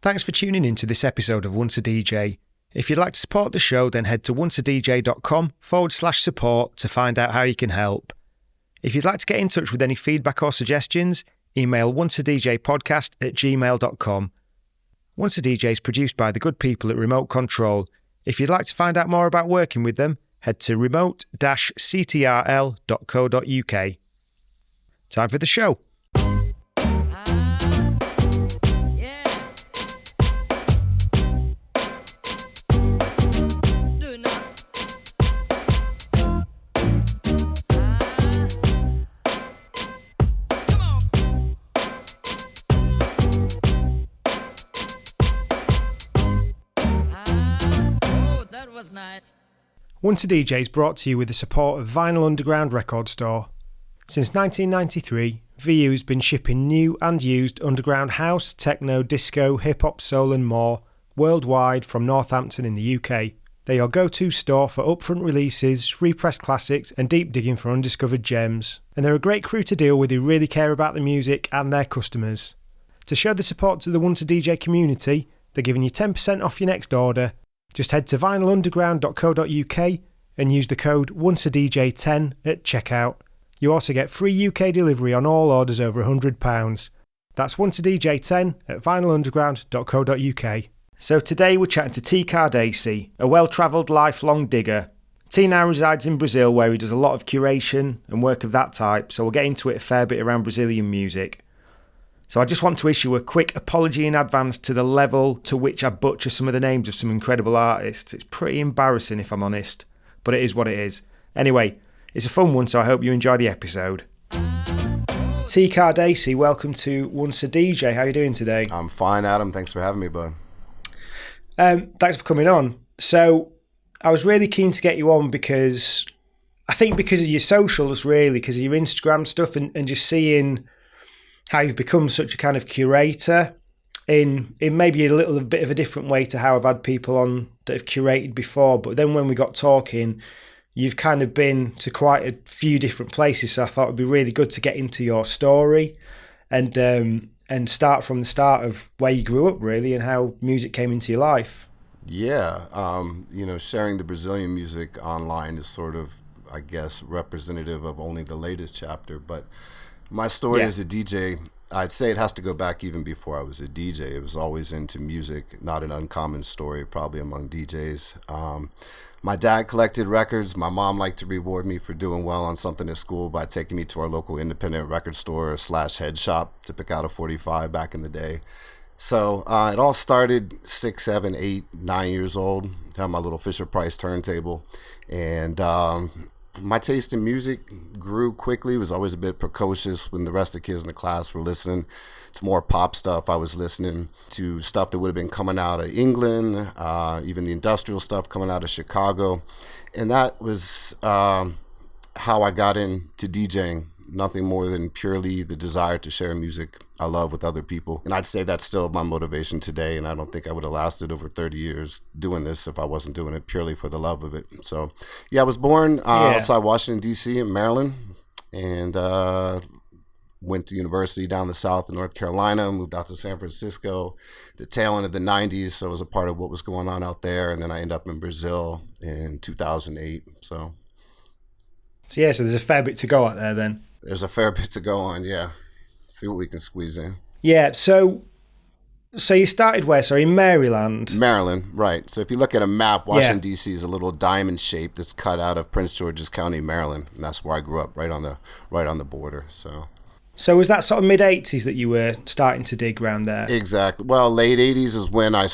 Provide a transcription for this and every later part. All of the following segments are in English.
Thanks for tuning in to this episode of Once a DJ. If you'd like to support the show, then head to onceadj.com/support to find out how you can help. If you'd like to get in touch with any feedback or suggestions, email onceadjpodcast@gmail.com. Once a DJ is produced by the good people at Remote Control. If you'd like to find out more about working with them, head to remote-ctrl.co.uk. Time for the show. Once a DJ is brought to you with the support of Vinyl Underground Record Store. Since 1993, VU has been shipping new and used underground house, techno, disco, hip-hop, soul and more worldwide from Northampton in the UK. They're your go-to store for upfront releases, repressed classics and deep digging for undiscovered gems. And they're a great crew to deal with who really care about the music and their customers. To show the support to the Once a DJ community, they're giving you 10% off your next order. Just head to vinylunderground.co.uk and use the code ONCEADJ10 at checkout. You also get free UK delivery on all orders over £100. That's ONCEADJ10 at vinylunderground.co.uk. So today we're chatting to T. Cardaci, a well-travelled lifelong digger. T now resides in Brazil where he does a lot of curation and work of that type, so we'll get into it a fair bit around Brazilian music. So I just want to issue a quick apology in advance to the level to which I butcher some of the names of some incredible artists. It's pretty embarrassing if I'm honest, but it is what it is. Anyway, it's a fun one, so I hope you enjoy the episode. T. Cardaci, welcome to Once a DJ. How are you doing today? I'm fine, Adam. Thanks for having me, bud. Thanks for coming on. So I was really keen to get you on because of your socials, really, because of your Instagram stuff and just seeing how you've become such a kind of curator in maybe a little bit of a different way to how I've had people on that have curated before. But then when we got talking, you've kind of been to quite a few different places. So I thought it'd be really good to get into your story and start from the start of where you grew up, really, and how music came into your life. Yeah. Sharing the Brazilian music online is sort of, I guess, representative of only the latest chapter. But my story as a DJ, I'd say it has to go back even before I was a DJ. It was always into music, not an uncommon story probably among DJs. My dad collected records. My mom liked to reward me for doing well on something at school by taking me to our local independent record store / head shop to pick out a 45 back in the day. So it all started 6, 7, 8, 9 years old. I had my little Fisher-Price turntable. And my taste in music grew quickly. It was always a bit precocious when the rest of the kids in the class were listening to more pop stuff. I was listening to stuff that would have been coming out of England, even the industrial stuff coming out of Chicago. And that was how I got into DJing. Nothing more than purely the desire to share music I love with other people. And I'd say that's still my motivation today. And I don't think I would have lasted over 30 years doing this if I wasn't doing it purely for the love of it. So, I was born outside Washington, D.C. in Maryland, and went to university down the south in North Carolina, moved out to San Francisco, the tail end of the 90s. So I was a part of what was going on out there. And then I ended up in Brazil in 2008. So there's a fair bit to go out there then. There's a fair bit to go on, yeah. See what we can squeeze in. Yeah, so you started where? Sorry, in Maryland? Maryland, right. So if you look at a map, Washington, D.C. is a little diamond shape that's cut out of Prince George's County, Maryland. And that's where I grew up, right on the border. So was that sort of mid-'80s that you were starting to dig around there? Exactly. Well, late 80s is when I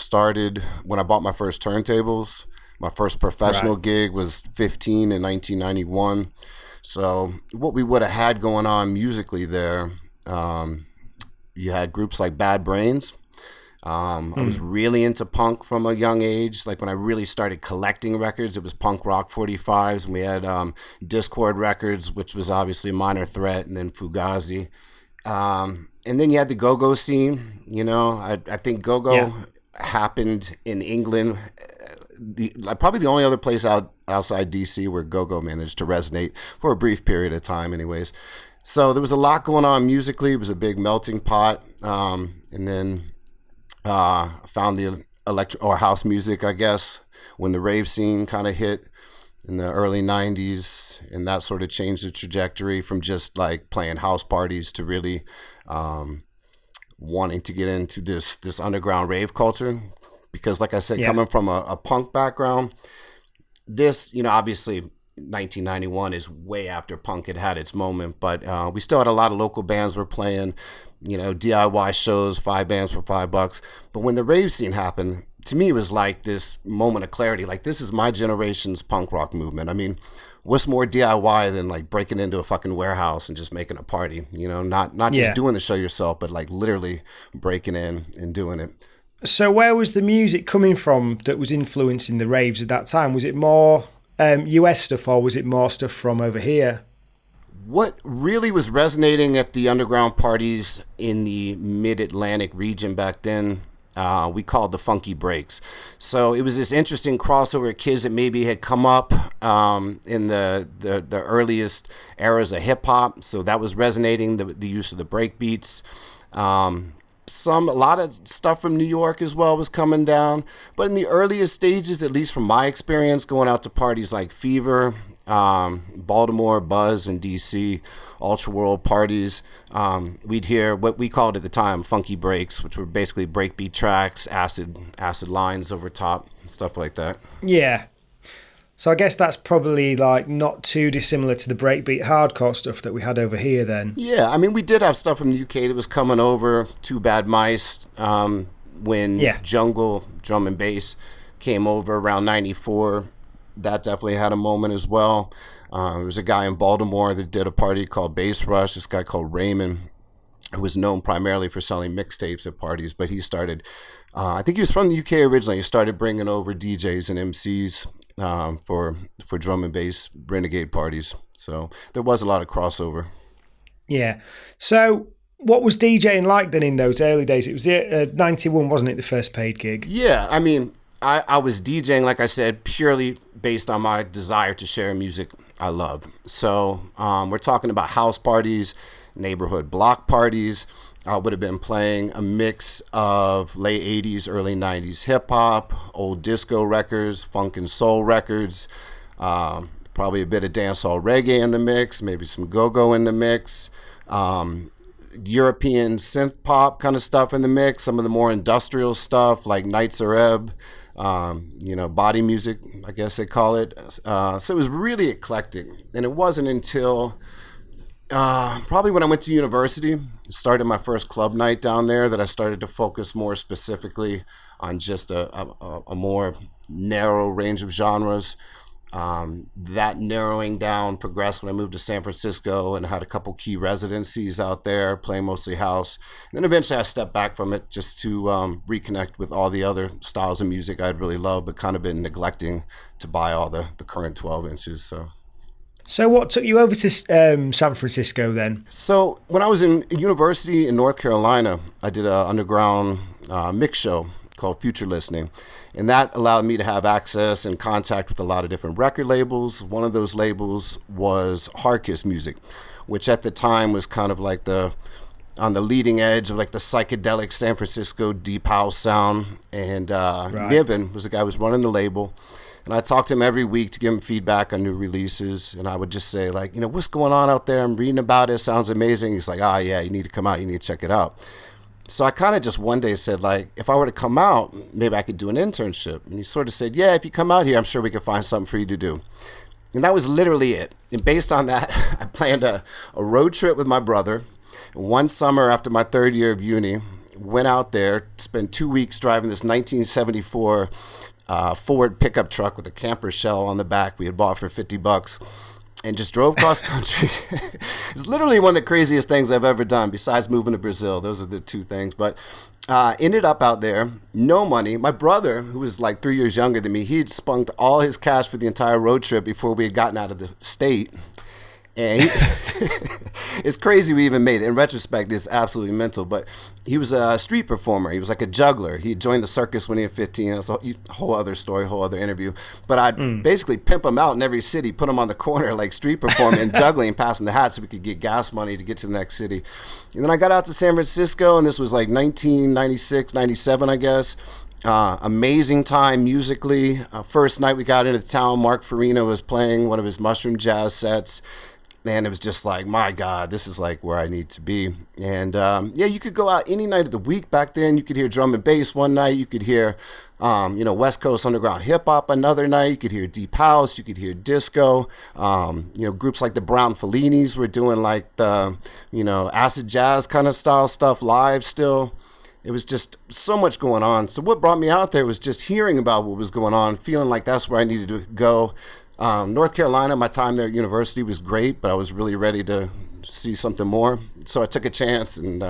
bought my first turntables. My first professional gig was 15 in 1991. So what we would have had going on musically there, you had groups like Bad Brains. I was really into punk from a young age. Like when I really started collecting records, it was punk rock 45s. And we had Discord Records, which was obviously Minor Threat, and then Fugazi. And then you had the go-go scene. I think go-go happened in England. Probably the only other place outside DC where go-go managed to resonate for a brief period of time anyways. So there was a lot going on musically. It was a big melting pot. And then Found the electro or house music, I guess, when the rave scene kind of hit in the early 90s, and that sort of changed the trajectory from just like playing house parties to really wanting to get into this underground rave culture. Because like I said, coming from a punk background, this, obviously 1991 is way after punk had its moment, but we still had a lot of local bands were playing, DIY shows, 5 bands for $5. But when the rave scene happened, to me, it was like this moment of clarity. Like, this is my generation's punk rock movement. I mean, what's more DIY than like breaking into a fucking warehouse and just making a party? Not just doing the show yourself, but like literally breaking in and doing it. So where was the music coming from that was influencing the raves at that time? Was it more US stuff, or was it more stuff from over here? What really was resonating at the underground parties in the mid-Atlantic region back then, we called the funky breaks. So it was this interesting crossover of kids that maybe had come up in the earliest eras of hip-hop. So that was resonating, the use of the break beats. A lot of stuff from New York as well was coming down. But in the earliest stages, at least from my experience, going out to parties like Fever, Baltimore, Buzz, and DC, Ultra World parties, we'd hear what we called at the time funky breaks, which were basically breakbeat tracks, acid lines over top, stuff like that. Yeah. So I guess that's probably like not too dissimilar to the breakbeat hardcore stuff that we had over here then. Yeah, I mean, we did have stuff from the UK that was coming over, Two Bad Mice, when Jungle Drum and Bass came over around 94. That definitely had a moment as well. There was a guy in Baltimore that did a party called Bass Rush, this guy called Raymond, who was known primarily for selling mixtapes at parties, but he started, I think he was from the UK originally, he started bringing over DJs and MCs for drum and bass renegade parties. So there was a lot of crossover. Yeah. So what was DJing like then in those early days? It was 91, wasn't it, the first paid gig? Yeah, I mean, I was DJing, like I said, purely based on my desire to share music I loved. So we're talking about house parties, neighborhood block parties. I would have been playing a mix of late 80s, early 90s hip-hop, old disco records, funk and soul records, probably a bit of dancehall reggae in the mix, maybe some go-go in the mix, European synth pop kind of stuff in the mix, some of the more industrial stuff like Nights Arab, body music, I guess they call it. So it was really eclectic. And it wasn't until probably when I went to university, started my first club night down there, that I started to focus more specifically on just a more narrow range of genres. That narrowing down progressed when I moved to San Francisco and had a couple key residencies out there, playing mostly house. And then eventually I stepped back from it just to reconnect with all the other styles of music I'd really loved, but kind of been neglecting to buy all the current 12 inches. So what took you over to San Francisco then? So when I was in university in North Carolina, I did an underground mix show called Future Listening. And that allowed me to have access and contact with a lot of different record labels. One of those labels was Hardkiss Music, which at the time was kind of like on the leading edge of like the psychedelic San Francisco deep house sound. And Niven was the guy who was running the label. And I talked to him every week to give him feedback on new releases. And I would just say, like, what's going on out there? I'm reading about it. Sounds amazing. He's like, yeah, you need to come out. You need to check it out. So I kind of just one day said, like, if I were to come out, maybe I could do an internship. And he sort of said, yeah, if you come out here, I'm sure we could find something for you to do. And that was literally it. And based on that, I planned a road trip with my brother. One summer after my third year of uni, went out there, spent 2 weeks driving this 1974 Ford pickup truck with a camper shell on the back we had bought for $50, and just drove cross country. It's literally one of the craziest things I've ever done, besides moving to Brazil. Those are the two things. But ended up out there, no money. My brother, who was like 3 years younger than me, he had spunked all his cash for the entire road trip before we had gotten out of the state. And it's crazy we even made it. In retrospect, it's absolutely mental. But he was a street performer. He was like a juggler. He joined the circus when he was 15. That's a whole other story, whole other interview. But I'd basically pimp him out in every city, put him on the corner like street performing and juggling, passing the hat so we could get gas money to get to the next city. And then I got out to San Francisco, and this was like 1996, 97, I guess. Amazing time musically. First night we got into town, Mark Farina was playing one of his mushroom jazz sets. And it was just like, my God, this is like where I need to be. And yeah, you could go out any night of the week back then. You could hear drum and bass one night. You could hear, West Coast underground hip hop another night. You could hear deep house. You could hear disco. Groups like the Brown Fellinis were doing like the, acid jazz kind of style stuff live still. It was just so much going on. So what brought me out there was just hearing about what was going on, feeling like that's where I needed to go. North Carolina, my time there at university was great, but I was really ready to see something more. So I took a chance and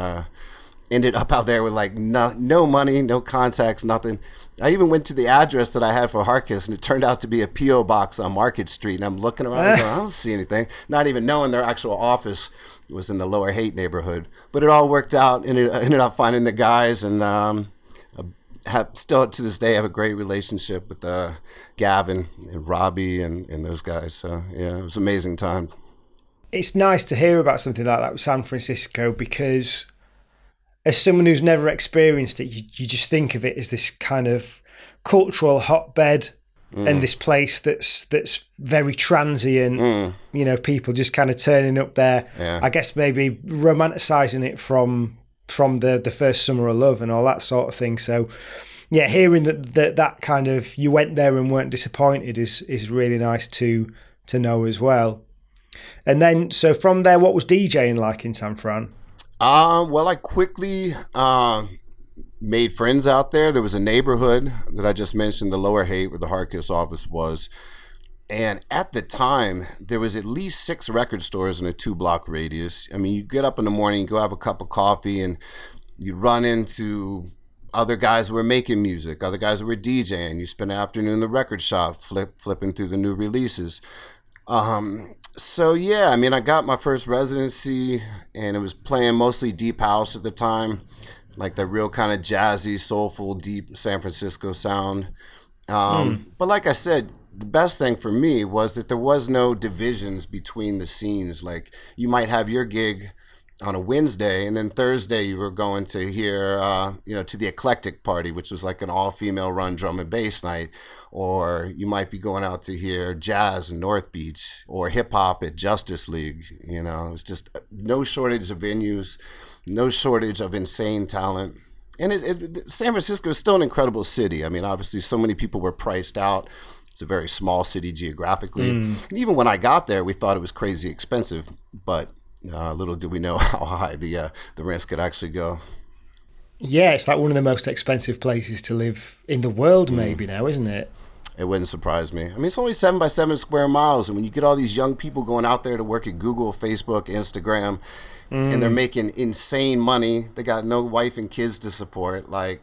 ended up out there with like no money, no contacts, nothing. I even went to the address that I had for Harkis, and it turned out to be a P.O. box on Market Street. And I'm looking around and going, I don't see anything, not even knowing their actual office was in the Lower Haight neighborhood. But it all worked out, and I ended up finding the guys, and still to this day have a great relationship with Gavin and Robbie and those guys. So yeah, it was an amazing time. It's nice to hear about something like that with San Francisco, because as someone who's never experienced it, you just think of it as this kind of cultural hotbed and this place that's very transient. People just kind of turning up there. Yeah. I guess maybe romanticizing it from the first summer of love and all that sort of thing. So yeah, hearing that kind of, you went there and weren't disappointed is really nice to know as well. And then, so from there, what was DJing like in San Fran? Well, I quickly made friends out there. There was a neighborhood that I just mentioned, the Lower Haight, where the Harkis office was. And at the time, there was at least 6 record stores in a 2-block radius. I mean, you get up in the morning, you go have a cup of coffee, and you run into other guys who were making music, other guys who were DJing. You spend the afternoon in the record shop flipping through the new releases. So yeah, I mean, I got my first residency, and it was playing mostly deep house at the time, like the real kind of jazzy, soulful, deep San Francisco sound. But like I said, the best thing for me was that there was no divisions between the scenes. Like, you might have your gig on a Wednesday, and then Thursday you were going to hear, to the Eclectic Party, which was like an all-female run drum and bass night. Or you might be going out to hear jazz in North Beach, or hip-hop at Justice League. It's just no shortage of venues, no shortage of insane talent. And San Francisco is still an incredible city. I mean, obviously, so many people were priced out. It's a very small city geographically. And even when I got there, we thought it was crazy expensive. But little did we know how high the rents could actually go. Yeah, it's like one of the most expensive places to live in the world maybe now, isn't it? It wouldn't surprise me. I mean, it's only 7 by 7 square miles. And when you get all these young people going out there to work at Google, Facebook, Instagram, and they're making insane money, they got no wife and kids to support. Like,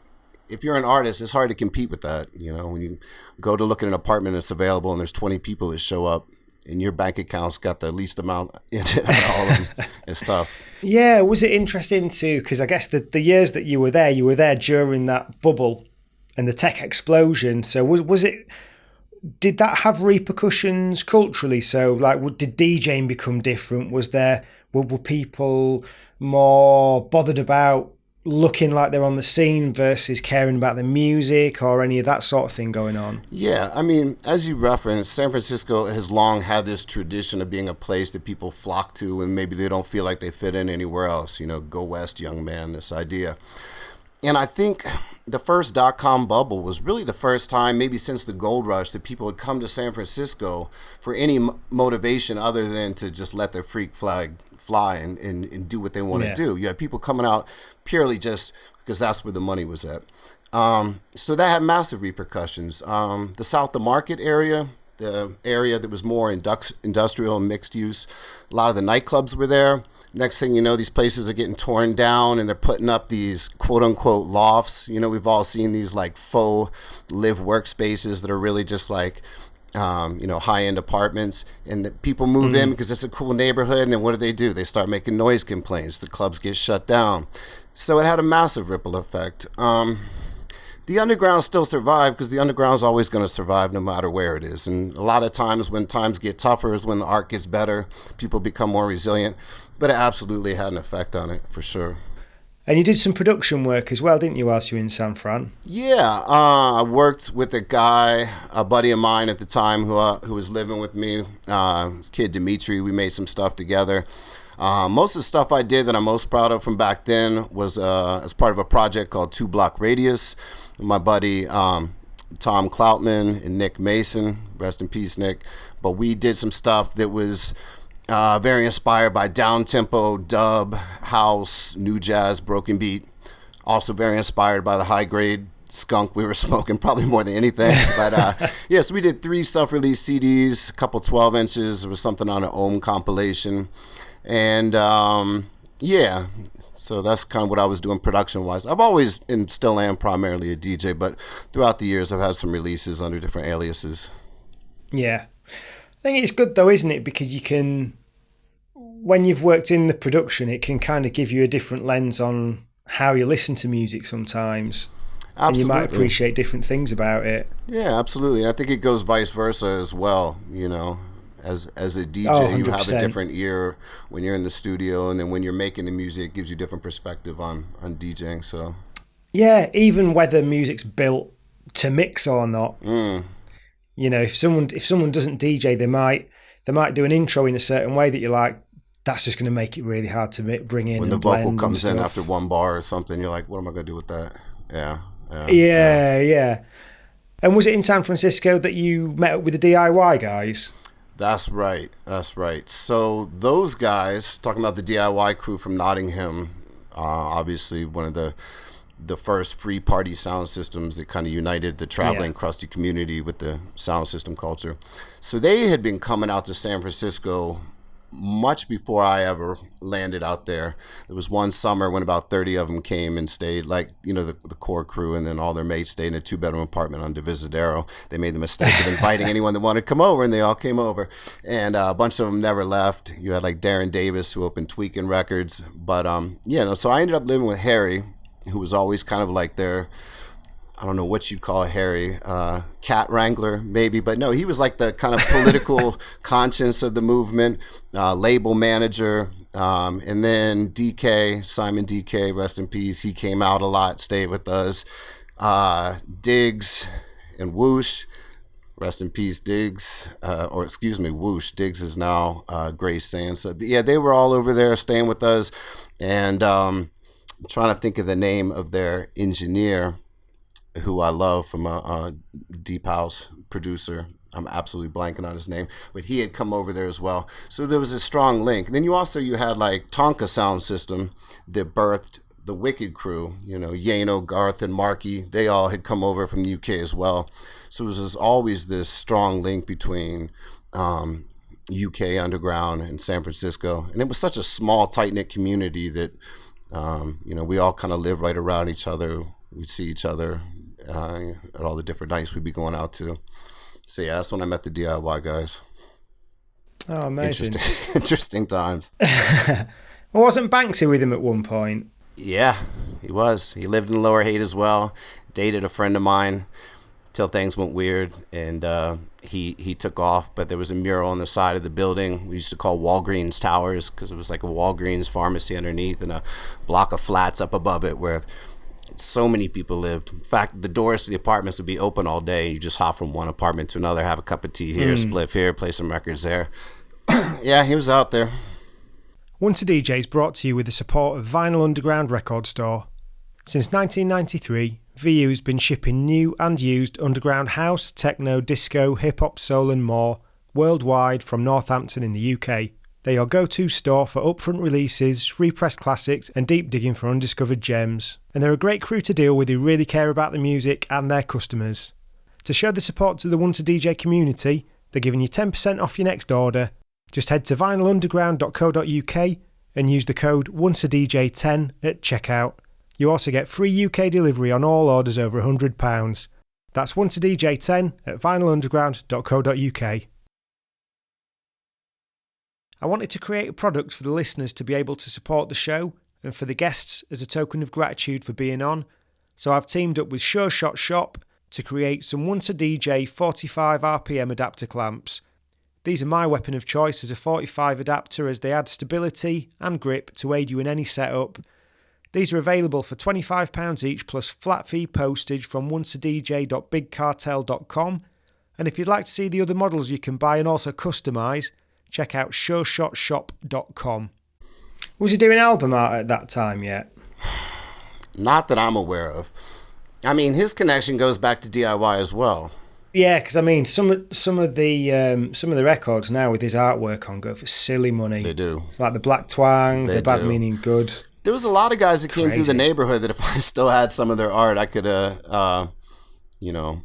if you're an artist, it's hard to compete with that. When you go to look at an apartment that's available and there's 20 people that show up, and your bank account's got the least amount in it out of all of them, it's tough. Yeah, was it interesting too? Because I guess the years that you were there during that bubble and the tech explosion. So did that have repercussions culturally? So like, did DJing become different? Were people more bothered about looking like they're on the scene versus caring about the music, or any of that sort of thing going on? Yeah, I mean, as you referenced, San Francisco has long had this tradition of being a place that people flock to when maybe they don't feel like they fit in anywhere else. Go west, young man, this idea. And I think the first .com bubble was really the first time, maybe since the gold rush, that people had come to San Francisco for any motivation other than to just let their freak flag fly and do what they want to do. You had people coming out purely just because that's where the money was at. So that had massive repercussions. The South of Market area, the area that was more industrial and mixed use, a lot of the nightclubs were there. Next thing you know, these places are getting torn down and they're putting up these quote unquote lofts. We've all seen these like faux live workspaces that are really just like high-end apartments, and people move in because it's a cool neighborhood, and then what do? They start making noise complaints. The clubs get shut down. So it had a massive ripple effect. The underground still survived because the underground is always going to survive no matter where it is. And a lot of times when times get tougher is when the art gets better, people become more resilient. But it absolutely had an effect on it, for sure. And you did some production work as well, didn't you, whilst you were in San Fran? Yeah, I worked with a buddy of mine at the time who was living with me, his kid Dimitri. We made some stuff together. Most of the stuff I did that I'm most proud of from back then was as part of a project called 2 Block Radius. My buddy Tom Cloutman and Nick Mason, rest in peace, Nick. But we did some stuff that was very inspired by down-tempo, dub, house, new jazz, broken beat. Also very inspired by the high-grade skunk we were smoking, probably more than anything. But so we did 3 self-release CDs, a couple 12 inches. There was something on an Ohm compilation. And so that's kind of what I was doing production-wise. I've always, and still am, primarily a DJ, but throughout the years I've had some releases under different aliases. Yeah. I think it's good though, isn't it? Because you can, when you've worked in the production, it can kind of give you a different lens on how you listen to music sometimes. Absolutely. And you might appreciate different things about it. Yeah, absolutely. I think it goes vice versa as well, As a DJ, you have a different ear when you're in the studio, and then when you're making the music, it gives you a different perspective on DJing. So, yeah, even whether music's built to mix or not. If someone doesn't DJ, they might do an intro in a certain way that you're like, that's just going to make it really hard to bring in. When the vocal comes in after one bar or something, you're like, what am I going to do with that? Yeah. And was it in San Francisco that you met up with the DIY guys? That's right. So those guys, talking about the DIY crew from Nottingham, obviously one of the first free party sound systems that kind of united the traveling crusty community with the sound system culture. So they had been coming out to San Francisco much before I ever landed out there. There was one summer when about 30 of them came and stayed, the core crew, and then all their mates stayed in a 2-bedroom apartment on Divisadero. They made the mistake of inviting anyone that wanted to come over, and they all came over. And a bunch of them never left. You had Darren Davis, who opened Tweaking Records. But, so I ended up living with Harry, who was always kind of their, I don't know what you'd call Harry, cat wrangler maybe, but no, he was the kind of political conscience of the movement, label manager, and then Simon DK, rest in peace, he came out a lot, stayed with us, Diggs and Whoosh, rest in peace Diggs, Whoosh, Diggs is now Grace Sand. So they were all over there staying with us, and I'm trying to think of the name of their engineer, who I love, from a deep house producer. I'm absolutely blanking on his name, but he had come over there as well. So there was a strong link. And then you had Tonka Sound System that birthed the Wicked crew, Yano, Garth, and Marky. They all had come over from the UK as well. So it was always this strong link between UK underground and San Francisco. And it was such a small, tight-knit community that, we all kind of lived right around each other. We'd see each other at all the different nights we'd be going out to. So that's when I met the DIY guys. Oh, amazing. Interesting times. Well, wasn't Banksy with him at one point? Yeah, he was. He lived in Lower Haight as well, dated a friend of mine till things went weird, and he took off, but there was a mural on the side of the building we used to call Walgreens Towers, because it was a Walgreens pharmacy underneath and a block of flats up above it where so many people lived. In fact, the doors to the apartments would be open all day. You just hop from one apartment to another, have a cup of tea here, spliff here, play some records there. Yeah, he was out there. Once a DJ is brought to you with the support of Vinyl Underground Record Store. Since 1993, VU's been shipping new and used underground house, techno, disco, hip-hop, soul and more worldwide from Northampton in the UK. They're your go-to store for upfront releases, repressed classics and deep digging for undiscovered gems. And they're a great crew to deal with who really care about the music and their customers. To show the support to the Once a DJ community, they're giving you 10% off your next order. Just head to vinylunderground.co.uk and use the code ONCEADJ10 at checkout. You also get free UK delivery on all orders over £100. That's 1todj10 at vinylunderground.co.uk. I wanted to create a product for the listeners to be able to support the show and for the guests as a token of gratitude for being on, so I've teamed up with Sure Shot Shop to create some 1todj 45 RPM adapter clamps. These are my weapon of choice as a 45 adapter, as they add stability and grip to aid you in any setup. These are available for £25 each plus flat fee postage from 1todj.bigcartel.com, and if you'd like to see the other models you can buy and also customise, check out sureshotshop.com. Was he doing album art at that time yet? Not that I'm aware of. I mean, his connection goes back to DIY as well. Yeah, because I mean, some of the records now with his artwork on go for silly money. They do. It's like the Black Twang, the Bad Meaning Good. There was a lot of guys that came through the neighborhood that if I still had some of their art, I could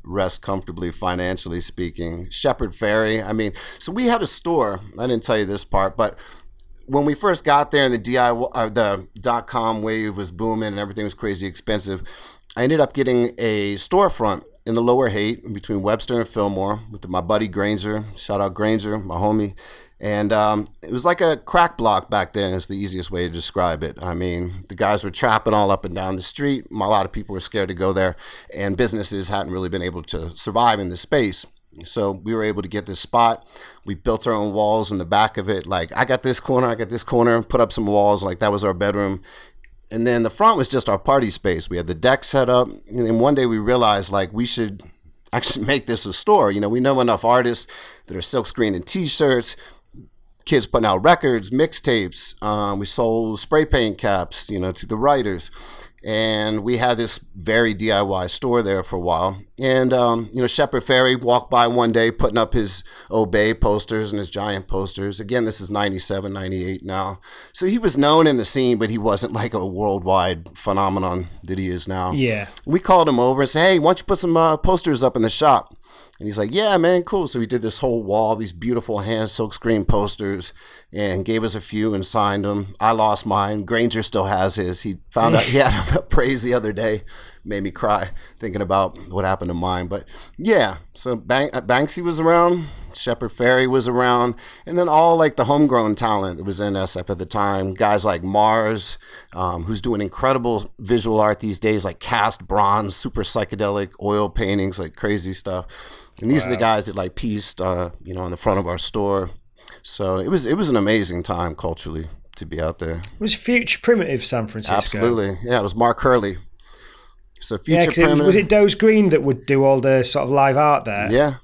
rest comfortably financially speaking. Shepherd Ferry. I mean, so we had a store. I didn't tell you this part, but when we first got there and the DIY, the .com wave was booming and everything was crazy expensive, I ended up getting a storefront in the Lower Haight between Webster and Fillmore with my buddy Granger. Shout out Granger, my homie. And it was like a crack block back then. It's the easiest way to describe it. I mean, the guys were trapping all up and down the street. A lot of people were scared to go there, and businesses hadn't really been able to survive in this space. So we were able to get this spot. We built our own walls in the back of it. Like, I got this corner, put up some walls. Like, that was our bedroom. And then the front was just our party space. We had the deck set up. And then one day we realized, like, we should actually make this a store. You know, we know enough artists that are silkscreening T-shirts, kids putting out records, mixtapes. We sold spray paint caps, to the writers. And we had this very DIY store there for a while. And, Shepherd Ferry walked by one day putting up his Obey posters and his Giant posters. Again, this is 97, 98 now. So he was known in the scene, but he wasn't like a worldwide phenomenon that he is now. Yeah. We called him over and said, hey, why don't you put some posters up in the shop? And he's like, yeah, man, cool. So we did this whole wall, these beautiful hand silkscreen posters, and gave us a few and signed them. I lost mine. Granger still has his. He found out he had a praise the other day. Made me cry thinking about what happened to mine. But yeah, so Banksy was around. Shepherd Ferry was around. And then all like the homegrown talent that was in SF at the time. Guys like Mars, who's doing incredible visual art these days, like cast bronze, super psychedelic oil paintings, like crazy stuff. And these are the guys that like pieced, in the front of our store. So it was an amazing time culturally to be out there. Was Future Primitive San Francisco? Absolutely. Yeah, it was Mark Hurley. So Future Primitive. Was it Doze Green that would do all the sort of live art there? Yeah.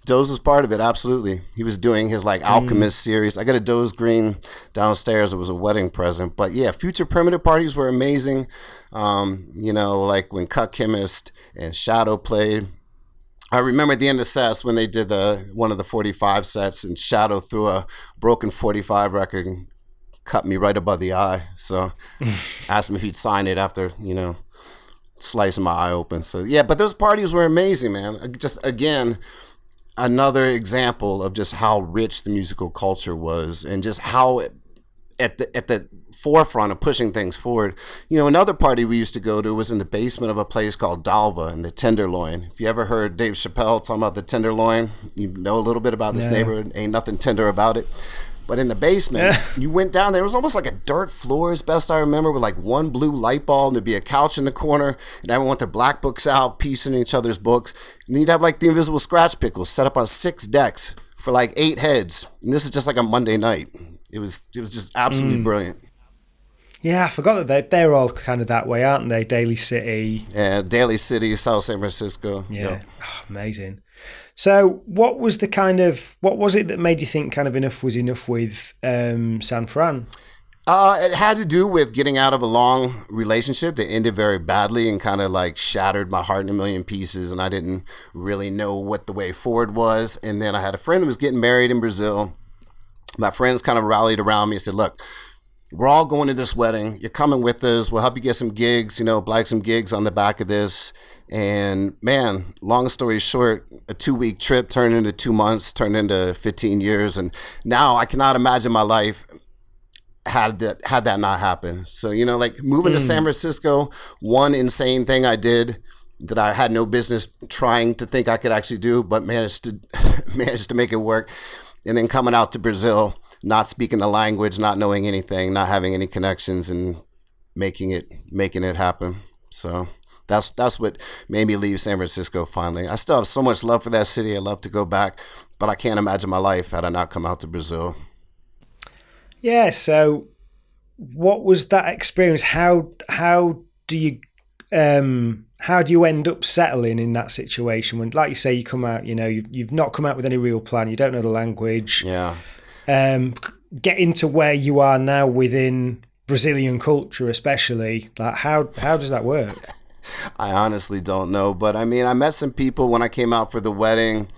Doze was part of it, absolutely. He was doing his like Alchemist series. I got a Doze Green downstairs. It was a wedding present. But yeah, Future Primitive parties were amazing. Like when Cut Chemist and Shadow played. I remember at the end of sets when they did one of the 45 sets and Shadow threw a broken 45 record and cut me right above the eye. So asked him if he'd sign it after, slicing my eye open. So yeah, but those parties were amazing, man. Just again, another example of just how rich the musical culture was and just how at the forefront of pushing things forward. Another party we used to go to was in the basement of a place called Dalva in the Tenderloin. If you ever heard Dave Chappelle talking about the Tenderloin, you know a little bit about this neighborhood. Ain't nothing tender about it. But in the basement, you went down there. It was almost like a dirt floor, as best I remember, with like one blue light bulb. And there'd be a couch in the corner, and everyone with their black books out, piecing each other's books. And then you'd have like the Invisible Scratch Pickles set up on 6 decks for like 8 heads. And this is just like a Monday night. It was just absolutely brilliant. Yeah, I forgot that they're all kind of that way, aren't they? Daly City. Yeah, Daly City, South San Francisco. Yeah, yep. Oh, amazing. So what was it that made you think kind of enough was enough with San Fran? It had to do with getting out of a long relationship that ended very badly and kind of like shattered my heart in a million pieces, and I didn't really know what the way forward was. And then I had a friend who was getting married in Brazil. My friends kind of rallied around me and said, look, we're all going to this wedding. You're coming with us. We'll help you get some gigs, some gigs on the back of this. And man, long story short, a 2-week trip turned into 2 months, turned into 15 years. And now I cannot imagine my life had that not happened. So, moving to San Francisco, one insane thing I did that I had no business trying to think I could actually do, but managed to make it work. And then coming out to Brazil, not speaking the language, not knowing anything, not having any connections, and making it happen. So that's what made me leave San Francisco finally. I still have so much love for that city. I love to go back, but I can't imagine my life had I not come out to Brazil. Yeah. So, what was that experience? How do you end up settling in that situation when, like you say, you come out, you've not come out with any real plan, you don't know the language. Yeah. Get into where you are now within Brazilian culture, especially. Like, how does that work? I honestly don't know, but I mean, I met some people when I came out for the wedding,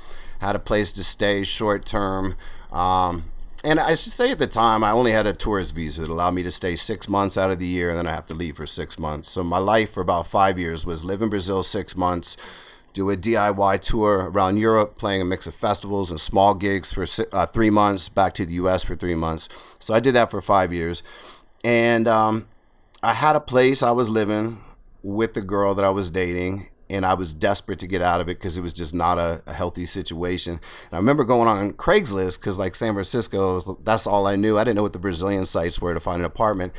had a place to stay short term. And I should say at the time, I only had a tourist visa that allowed me to stay 6 months out of the year, and then I have to leave for 6 months. So my life for about 5 years was live in Brazil 6 months, do a DIY tour around Europe, playing a mix of festivals and small gigs for 3 months, back to the US for 3 months. So I did that for 5 years. And I had a place I was living with the girl that I was dating, and I was desperate to get out of it because it was just not a healthy situation. And I remember going on Craigslist because, like, San Francisco, that's all I knew. I didn't know what the Brazilian sites were to find an apartment.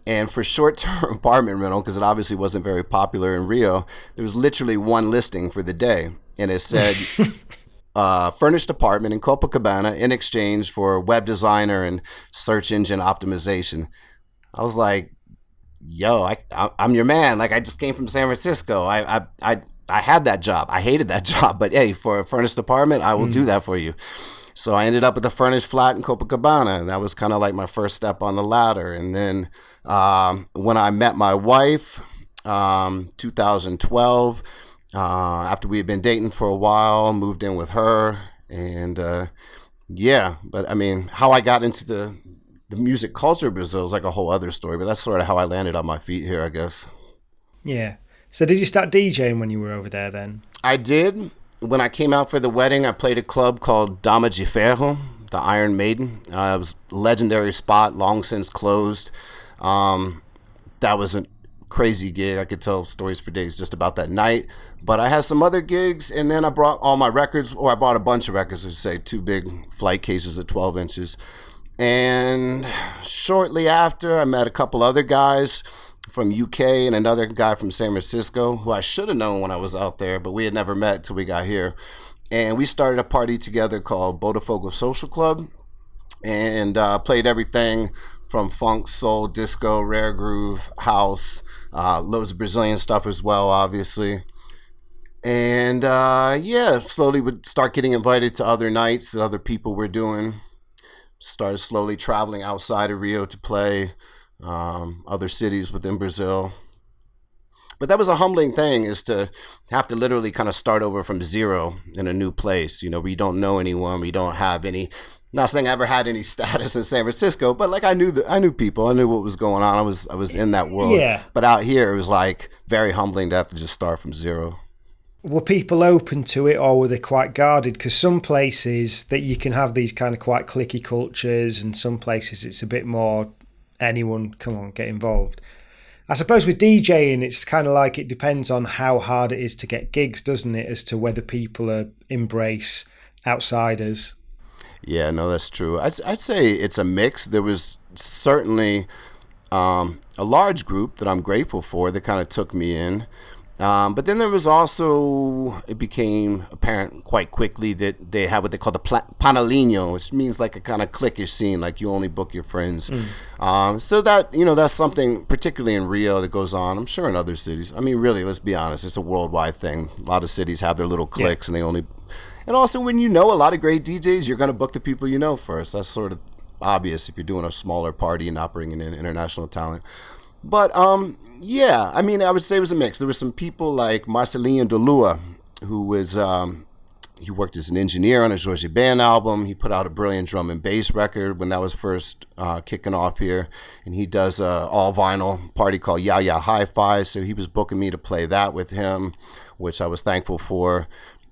And for short-term apartment rental, because it obviously wasn't very popular in Rio, there was literally one listing for the day. And it said, furnished apartment in Copacabana in exchange for web designer and search engine optimization. I was like, yo, I'm your man. Like, I just came from San Francisco. I had that job. I hated that job, but hey, for a furnished apartment, I will do that for you. So I ended up with a furnished flat in Copacabana, and that was kind of like my first step on the ladder. And then when I met my wife, 2012, after we had been dating for a while, moved in with her, and yeah. But I mean, how I got into the music culture of Brazil is like a whole other story, but that's sort of how I landed on my feet here, I guess. Yeah. So did you start DJing when you were over there then? I did. When I came out for the wedding, I played a club called Dama de Ferro, the Iron Maiden. It was a legendary spot, long since closed. That was a crazy gig. I could tell stories for days just about that night. But I had some other gigs, and then I brought all my records, or I bought a bunch of records, I should say, 2 big flight cases of 12 inches. And shortly after, I met a couple other guys from UK and another guy from San Francisco who I should have known when I was out there, but we had never met till we got here. And we started a party together called Botafogo Social Club, and played everything from funk, soul, disco, rare groove, house, loads of Brazilian stuff as well, obviously. And yeah, slowly would start getting invited to other nights that other people were doing. Started slowly traveling outside of Rio to play other cities within Brazil. But that was a humbling thing, is to have to literally kind of start over from zero in a new place, where you don't know anyone, we don't have any, not saying I ever had any status in San Francisco, but like I knew people, I knew what was going on. I was in that world. Yeah. But out here, it was like very humbling to have to just start from zero. Were people open to it, or were they quite guarded? Because some places that you can have these kind of quite cliquey cultures, and some places it's a bit more anyone, come on, get involved. I suppose with DJing, it's kind of like it depends on how hard it is to get gigs, doesn't it, as to whether people embrace outsiders. Yeah, no, that's true. I'd say it's a mix. There was certainly a large group that I'm grateful for that kind of took me in. But then there was also, it became apparent quite quickly that they have what they call the panelinho, which means like a kind of cliquish scene, like you only book your friends. So that, that's something particularly in Rio that goes on, I'm sure in other cities. I mean, really, let's be honest, it's a worldwide thing. A lot of cities have their little cliques, and and also when you know a lot of great DJs, you're going to book the people you know first. That's sort of obvious if you're doing a smaller party and not bringing in international talent. But, yeah, I mean, I would say it was a mix. There were some people like Marcelinho de Lua, who was, he worked as an engineer on a Jorge Ben album. He put out a brilliant drum and bass record when that was first kicking off here. And he does a all-vinyl party called Ya Ya Hi-Fi. So he was booking me to play that with him, which I was thankful for.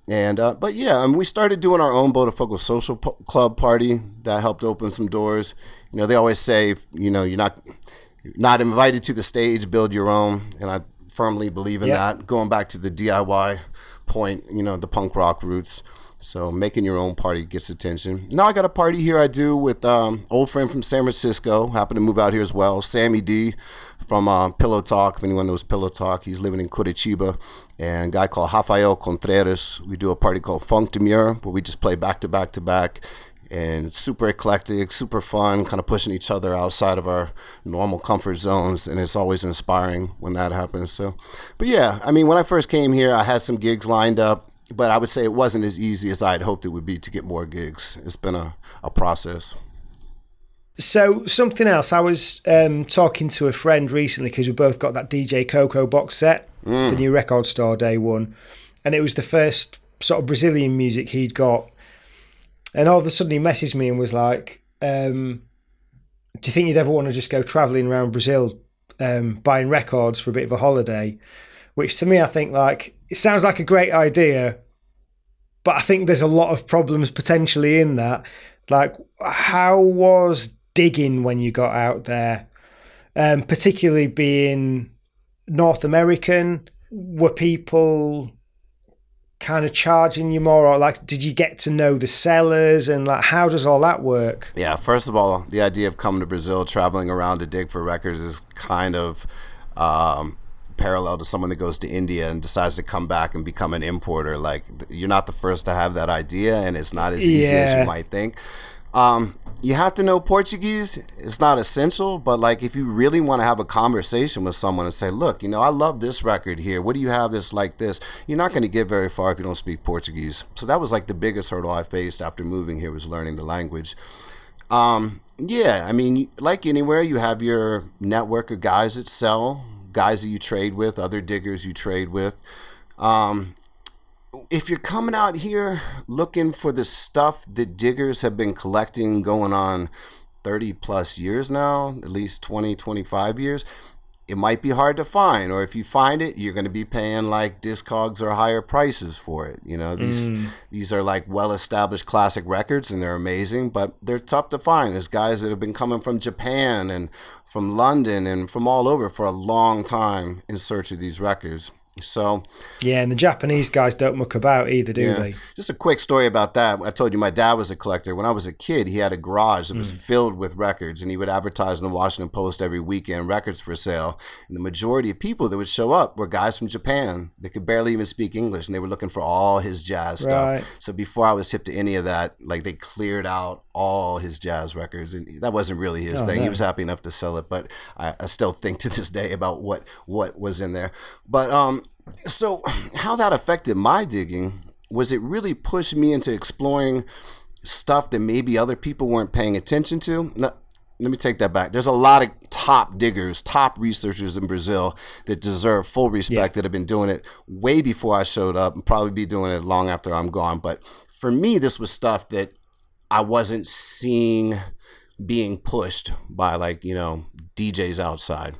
And but yeah, we started doing our own Botafogo Social Club party. That helped open some doors. They always say, you're not invited to the stage, build your own. And I firmly believe in that. Going back to the DIY point, the punk rock roots. So making your own party gets attention. Now I got a party here I do with old friend from San Francisco. Happened to move out here as well. Sammy D from Pillow Talk. If anyone knows Pillow Talk, he's living in Curitiba. And a guy called Rafael Contreras. We do a party called Funk Demure where we just play back to back to back. And super eclectic, super fun, kind of pushing each other outside of our normal comfort zones. And it's always inspiring when that happens. So, but yeah, I mean, when I first came here, I had some gigs lined up. But I would say it wasn't as easy as I had hoped it would be to get more gigs. It's been a process. So something else, I was talking to a friend recently because we both got that DJ Coco box set, the new record store day one. And it was the first sort of Brazilian music he'd got. And all of a sudden he messaged me and was like, do you think you'd ever want to just go travelling around Brazil buying records for a bit of a holiday? Which to me, I think it sounds like a great idea, but I think there's a lot of problems potentially in that. Like, how was digging when you got out there? Particularly being North American, were people kind of charging you more, or did you get to know the sellers, and how does all that work? Yeah, first of all, the idea of coming to Brazil, traveling around to dig for records is kind of parallel to someone that goes to India and decides to come back and become an importer. You're not the first to have that idea, and it's not as easy as you might think. You have to know Portuguese. It's not essential, but if you really want to have a conversation with someone and say, look, I love this record here. What do you have that's like this? You're not going to get very far if you don't speak Portuguese. So that was the biggest hurdle I faced after moving here, was learning the language. Yeah, I mean, like anywhere, you have your network of guys that sell, guys that you trade with, other diggers you trade with. If you're coming out here looking for the stuff that diggers have been collecting going on 30 plus years now, at least 20, 25 years, it might be hard to find. Or if you find it, you're going to be paying Discogs or higher prices for it. These are well-established classic records, and they're amazing, but they're tough to find. There's guys that have been coming from Japan and from London and from all over for a long time in search of these records. So yeah, and the Japanese guys don't muck about either, do they? Just a quick story about that. I told you my dad was a collector. When I was a kid, he had a garage that was filled with records, and he would advertise in the Washington Post every weekend, records for sale. And the majority of people that would show up were guys from Japan that could barely even speak English, and they were looking for all his jazz stuff. So before I was hip to any of that, they cleared out all his jazz records, and that wasn't really his thing. No. He was happy enough to sell it, but I still think to this day about what was in there. But so how that affected my digging was it really pushed me into exploring stuff that maybe other people weren't paying attention to. No, let me take that back. There's a lot of top diggers, top researchers in Brazil that deserve full respect, that have been doing it way before I showed up, and probably be doing it long after I'm gone. But for me, this was stuff that I wasn't seeing being pushed by DJs outside.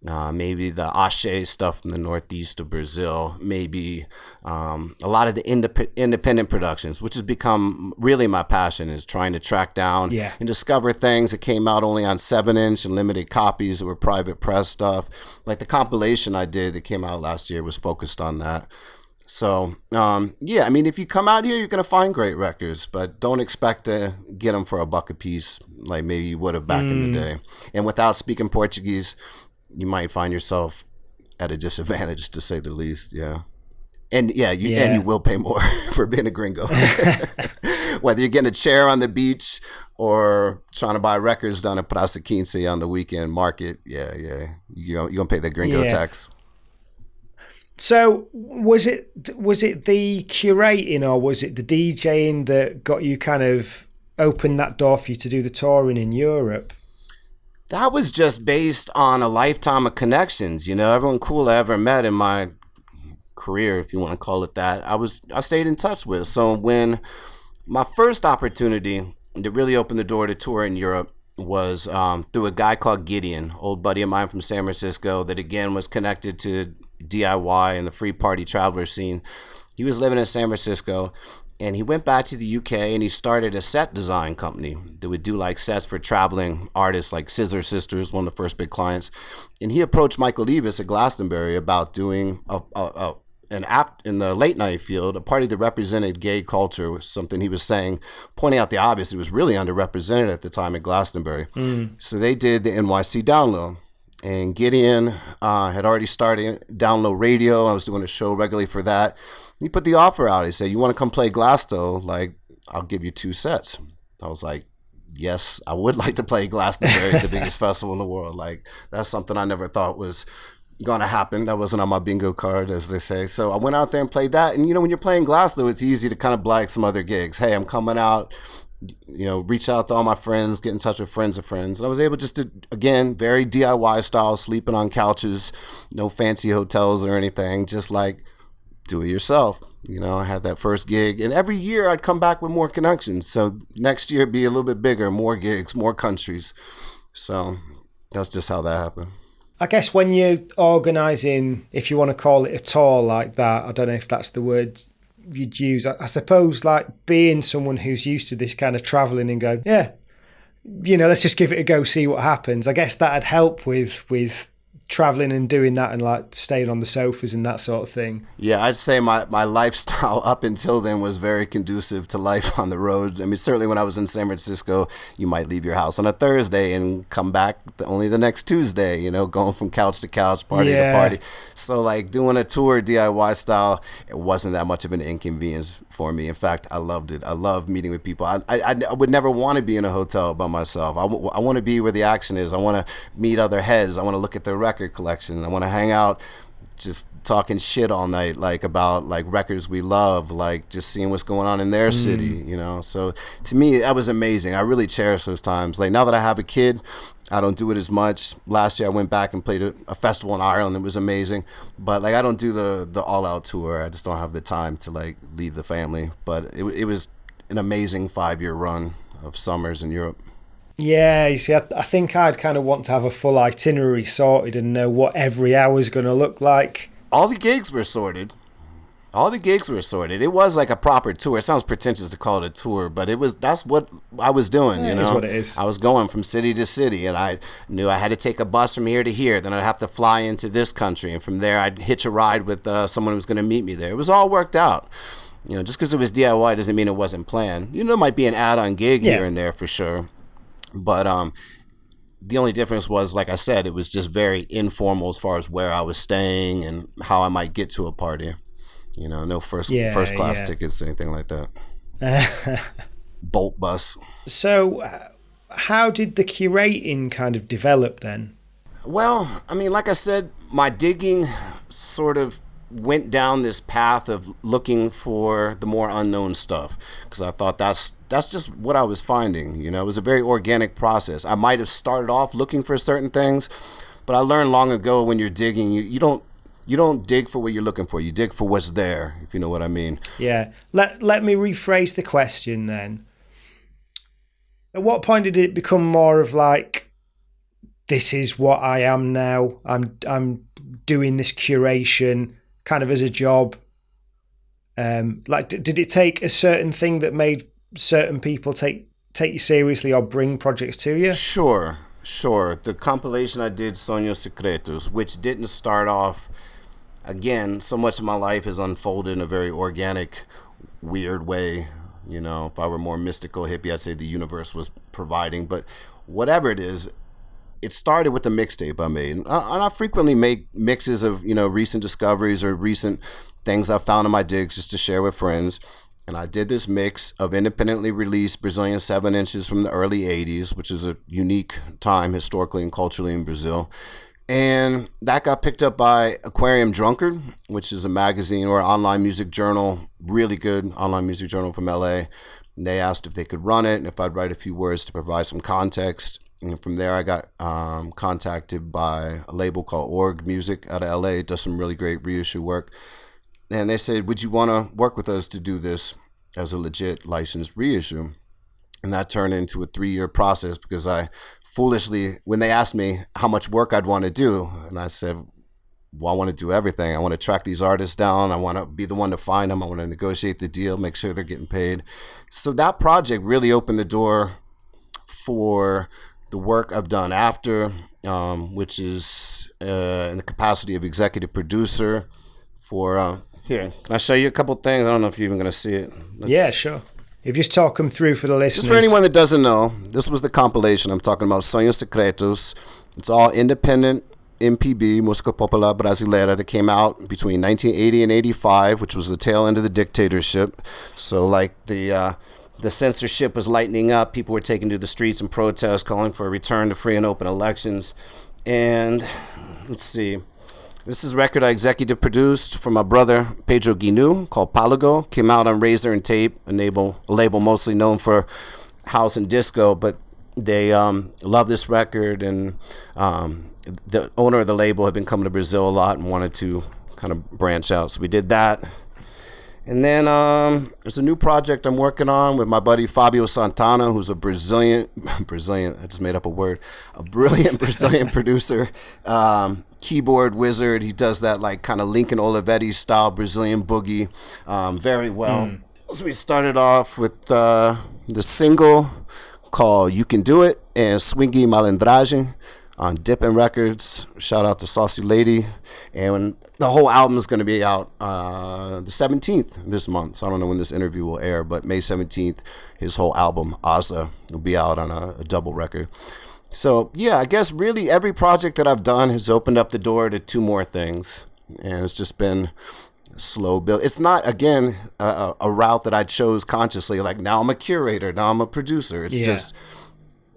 Maybe the Axé stuff from the northeast of Brazil, maybe a lot of the independent productions, which has become really my passion, is trying to track down and discover things that came out only on 7-inch and limited copies that were private press stuff. Like the compilation I did that came out last year was focused on that. So, yeah, I mean, if you come out here, you're going to find great records, but don't expect to get them for $1 a piece like maybe you would have back in the day. And without speaking Portuguese, you might find yourself at a disadvantage, to say the least. Yeah. And and you will pay more for being a gringo. Whether you're getting a chair on the beach or trying to buy records down at Praça Quince on the weekend market. Yeah. You're going to pay the gringo tax. So was it the curating or was it the DJing that got you kind of opened that door for you to do the touring in Europe? That was just based on a lifetime of connections. Everyone cool I ever met in my career, if you want to call it that, I stayed in touch with. So when my first opportunity that really opened the door to tour in Europe was through a guy called Gideon, old buddy of mine from San Francisco, that again was connected to DIY and the free party traveler scene. He was living in San Francisco, And he went back to the UK and he started a set design company that would do like sets for traveling artists like Scissor Sisters, one of the first big clients. And he approached Michael Levis at Glastonbury about doing in the late night field, a party that represented gay culture, was something he was saying, pointing out the obvious. It was really underrepresented at the time at Glastonbury. So they did the NYC Down Low. And Gideon had already started Down Low Radio. I was doing a show regularly for that. He put the offer out. He said, "You want to come play Glasto? Like, I'll give you 2 sets." I was like, yes, I would like to play Glastonbury, the biggest festival in the world. Like, that's something I never thought was going to happen. That wasn't on my bingo card, as they say. So I went out there and played that. And, when you're playing Glasto, it's easy to kind of blag some other gigs. Hey, I'm coming out, reach out to all my friends, get in touch with friends of friends. And I was able just to, again, very DIY style, sleeping on couches, no fancy hotels or anything, just like, do it yourself. I had that first gig, and every year I'd come back with more connections. So next year it'd be a little bit bigger, more gigs, more countries. So that's just how that happened. I guess when you're organising, if you want to call it a tour like that, I don't know if that's the word you'd use. I suppose like being someone who's used to this kind of travelling and going, yeah, let's just give it a go, see what happens. I guess that'd help with traveling and doing that and like staying on the sofas and that sort of thing. Yeah, I'd say my lifestyle up until then was very conducive to life on the road. I mean, certainly when I was in San Francisco, you might leave your house on a Thursday and come back only the next Tuesday, going from couch to couch, party to party. So like doing a tour DIY style, it wasn't that much of an inconvenience for me. In fact, I loved it. I loved meeting with people. I would never want to be in a hotel by myself. I want to be where the action is. I want to meet other heads. I want to look at their record collection. I want to hang out just talking shit all night, like about like records we love, like just seeing what's going on in their city, So to me, that was amazing. I really cherish those times. Like now that I have a kid, I don't do it as much. Last year I went back and played a festival in Ireland. It was amazing. But like I don't do the all-out tour. I just don't have the time to like leave the family. But it was an amazing 5-year run of summers in Europe. Yeah, you see, I think I'd kind of want to have a full itinerary sorted and know what every hour's going to look like. All the gigs were sorted. It was like a proper tour. It sounds pretentious to call it a tour, but that's what I was doing, It is what it is. I was going from city to city, and I knew I had to take a bus from here to here. Then I'd have to fly into this country, and from there I'd hitch a ride with someone who was going to meet me there. It was all worked out. Just because it was DIY doesn't mean it wasn't planned. There might be an add-on gig here and there for sure. But the only difference was, like I said, it was just very informal as far as where I was staying and how I might get to a party. No first class tickets, anything like that. Bolt bus. So how did the curating kind of develop then? Well, I mean, like I said, my digging sort of went down this path of looking for the more unknown stuff because I thought that's just what I was finding. It was a very organic process. I might have started off looking for certain things, but I learned long ago when you're digging, you don't dig for what you're looking for. You dig for what's there, if you know what I mean. Yeah. Let me rephrase the question then. At what point did it become more of like, this is what I am now. I'm doing this curation kind of as a job. Did it take a certain thing that made certain people take you seriously or bring projects to you? Sure. The compilation I did, Sonhos Secretos, which didn't start off, again, so much of my life has unfolded in a very organic, weird way. If I were more mystical, hippie, I'd say the universe was providing. But whatever it is, it started with the mixtape I made. And I frequently make mixes of, recent discoveries or recent things I found in my digs just to share with friends. And I did this mix of independently released Brazilian 7 inches from the early 80s, which is a unique time historically and culturally in Brazil. And that got picked up by Aquarium Drunkard, which is a magazine or online music journal, really good online music journal from LA. And they asked if they could run it and if I'd write a few words to provide some context. And from there, I got contacted by a label called Org Music out of LA. It does some really great reissue work. And they said, would you want to work with us to do this as a legit licensed reissue? And that turned into a 3-year process because I foolishly, when they asked me how much work I'd want to do, and I said, well, I want to do everything. I want to track these artists down. I want to be the one to find them. I want to negotiate the deal, make sure they're getting paid. So that project really opened the door for the work I've done after, which is in the capacity of executive producer for, here, can I show you a couple things? I don't know if you're even going to see it. Yeah, sure. If you just talk them through for the listeners. Just for anyone that doesn't know, this was the compilation I'm talking about, Sonhos Secretos. It's all independent MPB, Música Popular Brasileira, that came out between 1980 and 85, which was the tail end of the dictatorship. So like the censorship was lightening up. People were taking to the streets in protest, calling for a return to free and open elections. And let's see. This is a record I executive produced for my brother Pedro Guinu called Palago. Came out on Razor and Tape, a label mostly known for house and disco, but they love this record, and the owner of the label had been coming to Brazil a lot and wanted to kind of branch out. So we did that. And then there's a new project I'm working on with my buddy Fabio Santana, who's a Brazilian, I just made up a word, a brilliant Brazilian producer, keyboard wizard. He does that like kind of Lincoln Olivetti style Brazilian boogie very well. So we started off with the single called You Can Do It and Swingy Malandragem on Dippin' Records. Shout out to Saucy Lady. And the whole album is going to be out the 17th this month. So I don't know when this interview will air, but May 17th, his whole album, Asa, will be out on a double record. So, yeah, I guess really every project that I've done has opened up the door to two more things. And it's just been slow build. It's not, again, a route that I chose consciously. Like, now I'm a curator, now I'm a producer. It's just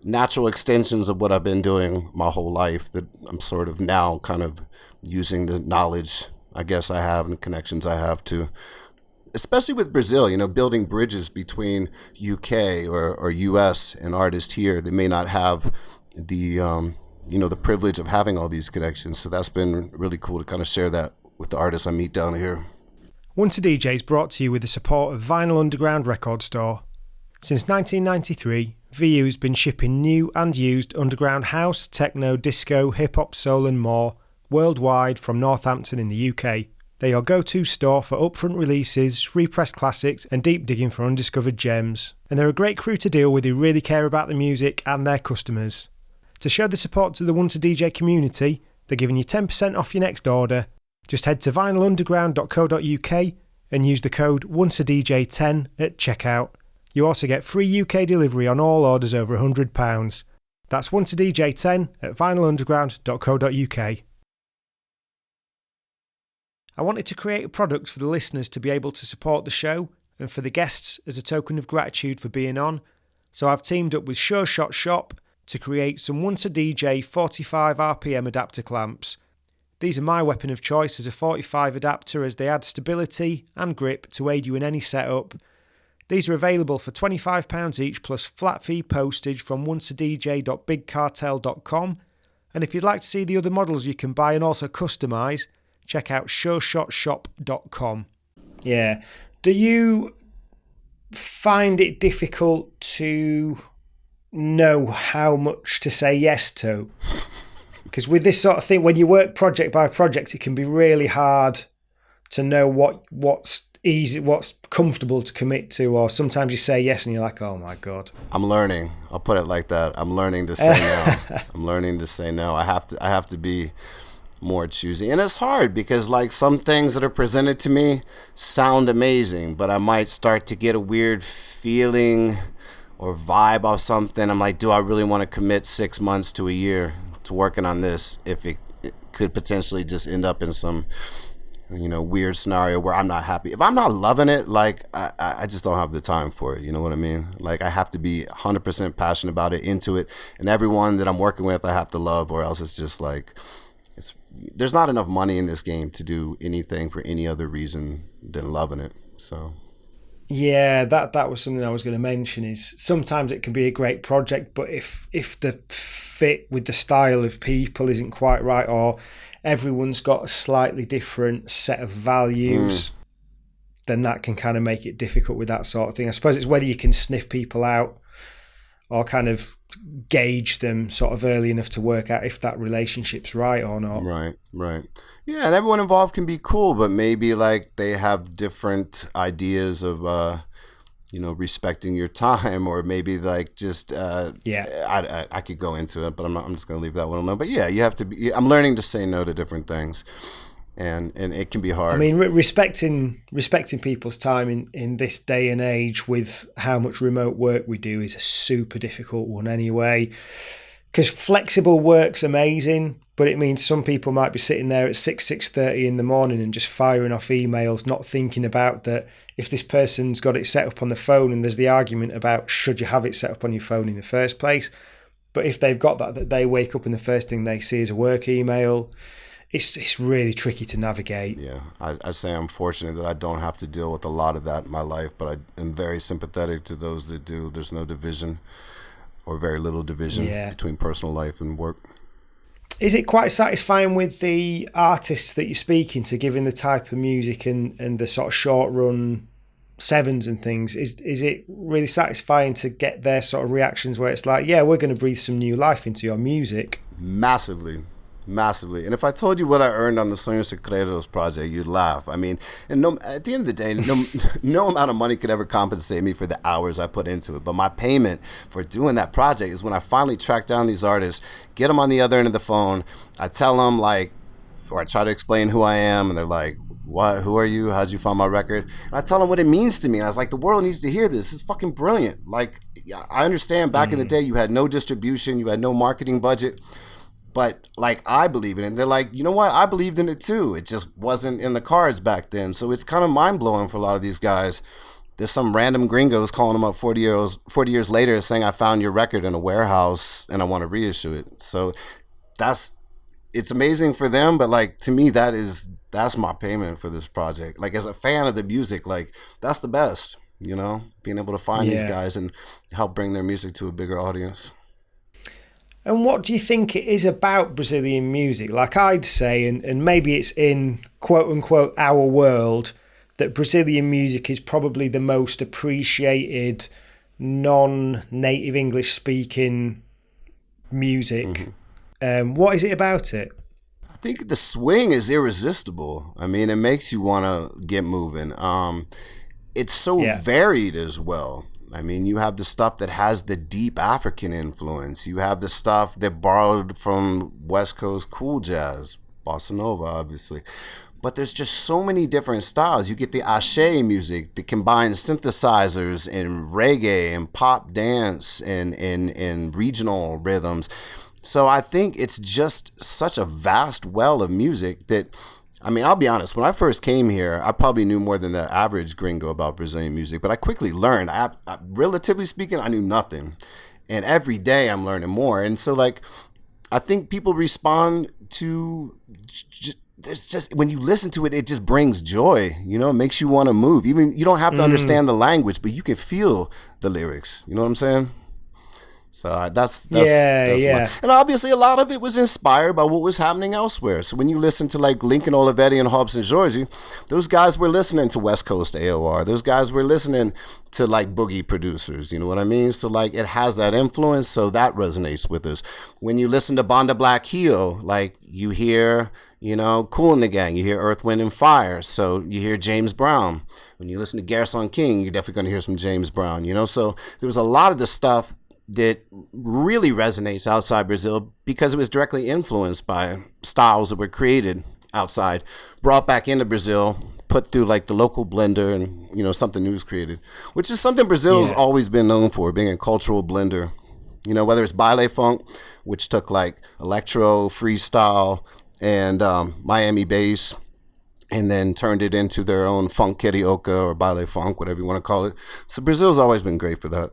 natural extensions of what I've been doing my whole life that I'm sort of now kind of using the knowledge I guess I have and the connections I have to, especially with Brazil, you know, building bridges between UK or US and artists here that may not have the, you know, the privilege of having all these connections. So that's been really cool to kind of share that with the artists I meet down here. Once a DJ is brought to you with the support of Vinyl Underground Record Store. Since 1993, VU has been shipping new and used underground house, techno, disco, hip-hop, soul and more worldwide from Northampton in the UK. They're your go-to store for upfront releases, repressed classics and deep digging for undiscovered gems. And they're a great crew to deal with who really care about the music and their customers. To show the support to the Once a DJ community, they're giving you 10% off your next order. Just head to vinylunderground.co.uk and use the code ONCEADJ10 at checkout. You also get free UK delivery on all orders over £100. That's ONCEADJ10 at vinylunderground.co.uk. I wanted to create a product for the listeners to be able to support the show and for the guests as a token of gratitude for being on, so I've teamed up with Sure Shot Shop to create some Once a DJ 45 RPM adapter clamps. These are my weapon of choice as a 45 adapter, as they add stability and grip to aid you in any setup. These are available for £25 each plus flat fee postage from onceadj.bigcartel.com, and if you'd like to see the other models you can buy and also customise, check out sureshotshop.com. Yeah. Do you find it difficult to know how much to say yes to? Because with this sort of thing, when you work project by project, it can be really hard to know what's easy, what's comfortable to commit to, or sometimes you say yes and you're like, oh my God. I'm learning. I'll put it like that. I'm learning to say no. I'm learning to say no. I have to be more choosy. And it's hard because like some things that are presented to me sound amazing, but I might start to get a weird feeling or vibe of something. I'm like, do I really want to commit 6 months to a year to working on this if it could potentially just end up in some, you know, weird scenario where I'm not happy? If I'm not loving it, like I just don't have the time for it. You know what I mean? Like I have to be 100% passionate about it, into it, and everyone that I'm working with I have to love, or else it's just like there's not enough money in this game to do anything for any other reason than loving it. So yeah, that was something I was going to mention, is sometimes it can be a great project, but if the fit with the style of people isn't quite right, or everyone's got a slightly different set of values, then that can kind of make it difficult with that sort of thing. I suppose it's whether you can sniff people out or kind of gauge them sort of early enough to work out if that relationship's right or not. Right. Yeah, and everyone involved can be cool, but maybe like they have different ideas of respecting your time, or maybe like just I could go into it, but I'm just gonna leave that one alone. But yeah, you have to be. I'm learning to say no to different things, and it can be hard. I mean, respecting people's time in this day and age with how much remote work we do is a super difficult one anyway. Because flexible work's amazing, but it means some people might be sitting there at 6:30 in the morning and just firing off emails, not thinking about that if this person's got it set up on the phone, and there's the argument about should you have it set up on your phone in the first place. But if they've got that they wake up and the first thing they see is a work email, it's really tricky to navigate. Yeah, I say I'm fortunate that I don't have to deal with a lot of that in my life, but I am very sympathetic to those that do. There's no division, or very little division between personal life and work. Is it quite satisfying with the artists that you're speaking to, given the type of music and the sort of short run sevens and things? Is it really satisfying to get their sort of reactions where it's like, yeah, we're going to breathe some new life into your music? Massively. And if I told you what I earned on the Sueños Secretos project, you'd laugh. I mean, and at the end of the day, no amount of money could ever compensate me for the hours I put into it. But my payment for doing that project is when I finally track down these artists, get them on the other end of the phone. I tell them or I try to explain who I am, and they're like, what? Who are you? How'd you find my record? And I tell them what it means to me. And I was like, the world needs to hear this. It's fucking brilliant. Like, I understand back in the day, you had no distribution, you had no marketing budget. But like, I believe in it. And they're like, you know what? I believed in it too. It just wasn't in the cards back then. So it's kind of mind blowing for a lot of these guys. There's some random gringos calling them up 40 years later saying, I found your record in a warehouse and I want to reissue it. So it's amazing for them. But like, to me, that's my payment for this project. Like, as a fan of the music, like, that's the best, being able to find these guys and help bring their music to a bigger audience. And what do you think it is about Brazilian music? Like, I'd say, and maybe it's in quote unquote our world, that Brazilian music is probably the most appreciated non-native English speaking music. Mm-hmm. What is it about it? I think the swing is irresistible. I mean, it makes you want to get moving. It's so varied as well. I mean, you have the stuff that has the deep African influence. You have the stuff that borrowed from West Coast cool jazz, bossa nova, obviously. But there's just so many different styles. You get the axé music that combines synthesizers and reggae and pop dance and regional rhythms. So I think it's just such a vast well of music that, I mean, I'll be honest, when I first came here, I probably knew more than the average gringo about Brazilian music, but I quickly learned. Relatively speaking, I knew nothing. And every day I'm learning more. And so, like, I think people respond to, there's just, when you listen to it, it just brings joy, it makes you want to move. Even, you don't have to understand the language, but you can feel the lyrics. You know what I'm saying? So that's and obviously a lot of it was inspired by what was happening elsewhere. So when you listen to like Lincoln Olivetti and Hobson Georgie, those guys were listening to West Coast AOR. Those guys were listening to like boogie producers. You know what I mean? So like, it has that influence. So that resonates with us. When you listen to Banda Black Heel, like you hear, Kool and the Gang, you hear Earth, Wind and Fire. So you hear James Brown. When you listen to Garrison King, you're definitely going to hear some James Brown. So there was a lot of the stuff that really resonates outside Brazil because it was directly influenced by styles that were created outside, brought back into Brazil, put through like the local blender, and something new is created, which is something Brazil's always been known for, being a cultural blender. Whether it's baile funk, which took like electro, freestyle, and Miami bass, and then turned it into their own funk carioca or baile funk, whatever you want to call it. So Brazil's always been great for that.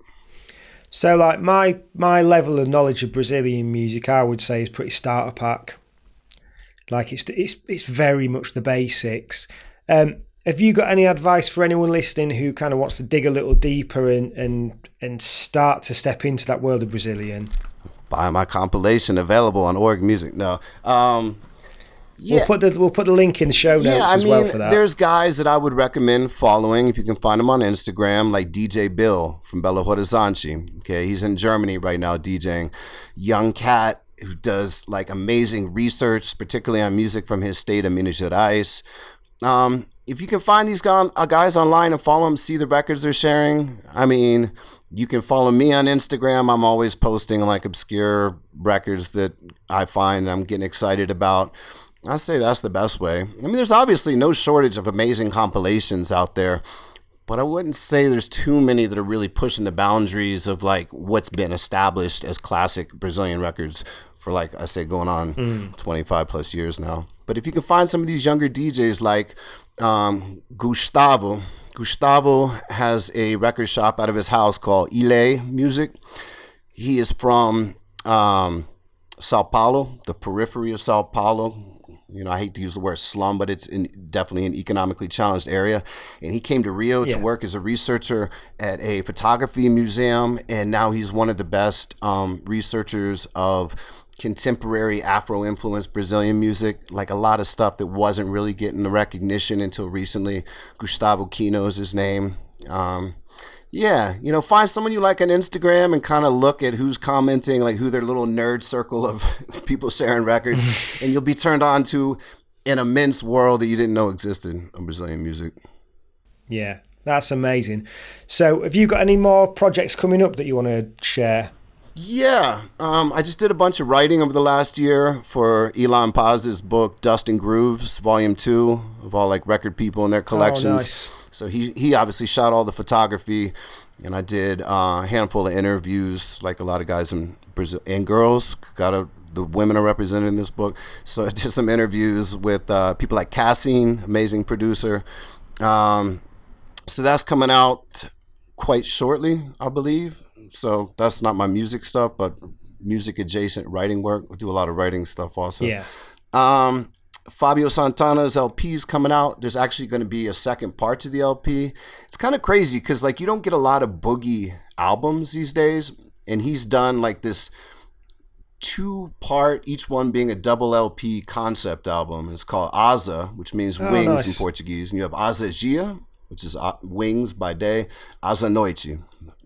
So like my level of knowledge of Brazilian music, I would say, is pretty starter pack. Like it's very much the basics. Have you got any advice for anyone listening who kind of wants to dig a little deeper and start to step into that world of Brazilian? Buy my compilation, available on Org Music. No. Yeah. We'll put the link in the show notes as well for that. There's guys that I would recommend following if you can find them on Instagram, like DJ Bill from Belo Horizonte. Okay, he's in Germany right now DJing. Young cat who does like amazing research, particularly on music from his state of Minas Gerais. If you can find these guys online and follow them, see the records they're sharing. I mean, you can follow me on Instagram. I'm always posting like obscure records that I find I'm getting excited about. I say that's the best way. I mean, there's obviously no shortage of amazing compilations out there, but I wouldn't say there's too many that are really pushing the boundaries of like what's been established as classic Brazilian records for, like I say, going on 25 plus years now. But if you can find some of these younger DJs like Gustavo has a record shop out of his house called Ile Music. He is from Sao Paulo, the periphery of Sao Paulo. You know, I hate to use the word slum, but it's definitely an economically challenged area. And he came to Rio to work as a researcher at a photography museum. And now he's one of the best researchers of contemporary Afro-influenced Brazilian music, like a lot of stuff that wasn't really getting the recognition until recently. Gustavo Kino is his name. Find someone you like on Instagram and kind of look at who's commenting, like who their little nerd circle of people sharing records, and you'll be turned on to an immense world that you didn't know existed in Brazilian music. Yeah, that's amazing. So have you got any more projects coming up that you want to share? Yeah, I just did a bunch of writing over the last year for Elon Paz's book, Dust and Grooves, Volume 2, of all like record people and their collections. Oh, nice. So he obviously shot all the photography, and I did a handful of interviews, like a lot of guys in Brazil and girls. The women are represented in this book. So I did some interviews with people like Cassine, amazing producer. So that's coming out quite shortly, I believe. So that's not my music stuff, but music adjacent writing work. I do a lot of writing stuff also. Yeah. Fabio Santana's LP is coming out. There's actually going to be a second part to the LP. It's kind of crazy because like you don't get a lot of boogie albums these days, and he's done like this 2-part, each one being a double LP concept album. It's called Asa, which means wings in Portuguese, and you have Asa Gia, which is wings by day, Asa Noite,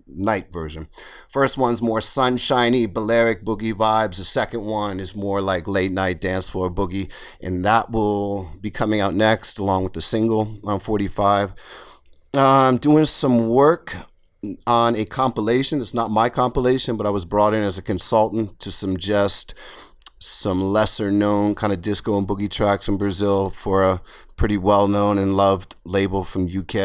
night version. First one's more sunshiny, Balearic boogie vibes. The second one is more like late night dance floor boogie, and that will be coming out next along with the single on 45. I'm doing some work on a compilation. It's not my compilation, but I was brought in as a consultant to suggest some lesser known kind of disco and boogie tracks from Brazil for a pretty well known and loved label from UK.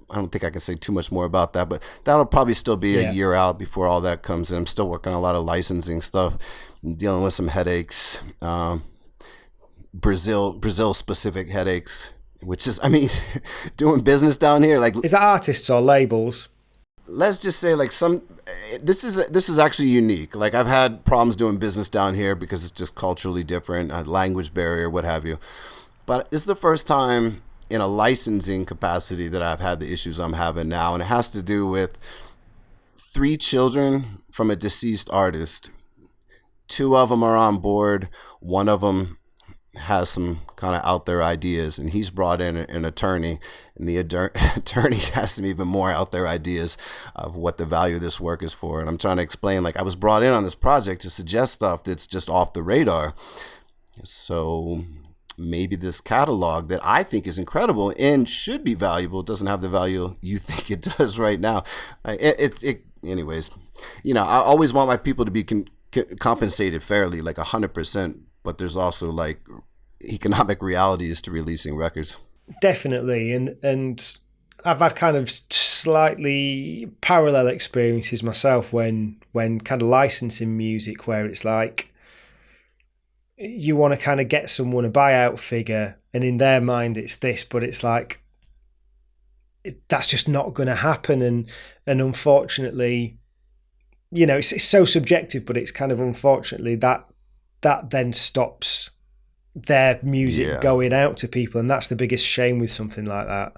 I don't think I can say too much more about that, but that'll probably still be a year out before all that comes in. I'm still working on a lot of licensing stuff, dealing with some headaches, Brazil specific headaches, which is, I mean, doing business down here. Like, is that artists or labels? Let's just say like this is actually unique. Like I've had problems doing business down here because it's just culturally different, a language barrier, what have you. But it's the first time in a licensing capacity that I've had the issues I'm having now. And it has to do with 3 children from a deceased artist. 2 of them are on board. One of them has some kind of out there ideas, and he's brought in an attorney, and the attorney has some even more out there ideas of what the value of this work is for. And I'm trying to explain, like, I was brought in on this project to suggest stuff that's just off the radar. So maybe this catalog that I think is incredible and should be valuable doesn't have the value you think it does right now. Anyways, you know, I always want my people to be compensated fairly, like 100%. But there's also like economic realities to releasing records. Definitely, and I've had kind of slightly parallel experiences myself when kind of licensing music, where it's like you want to kind of get someone a buyout figure, and in their mind it's this, but it's like that's just not going to happen, and unfortunately, you know, it's so subjective, but it's kind of unfortunately that then stops their music going out to people, and that's the biggest shame with something like that.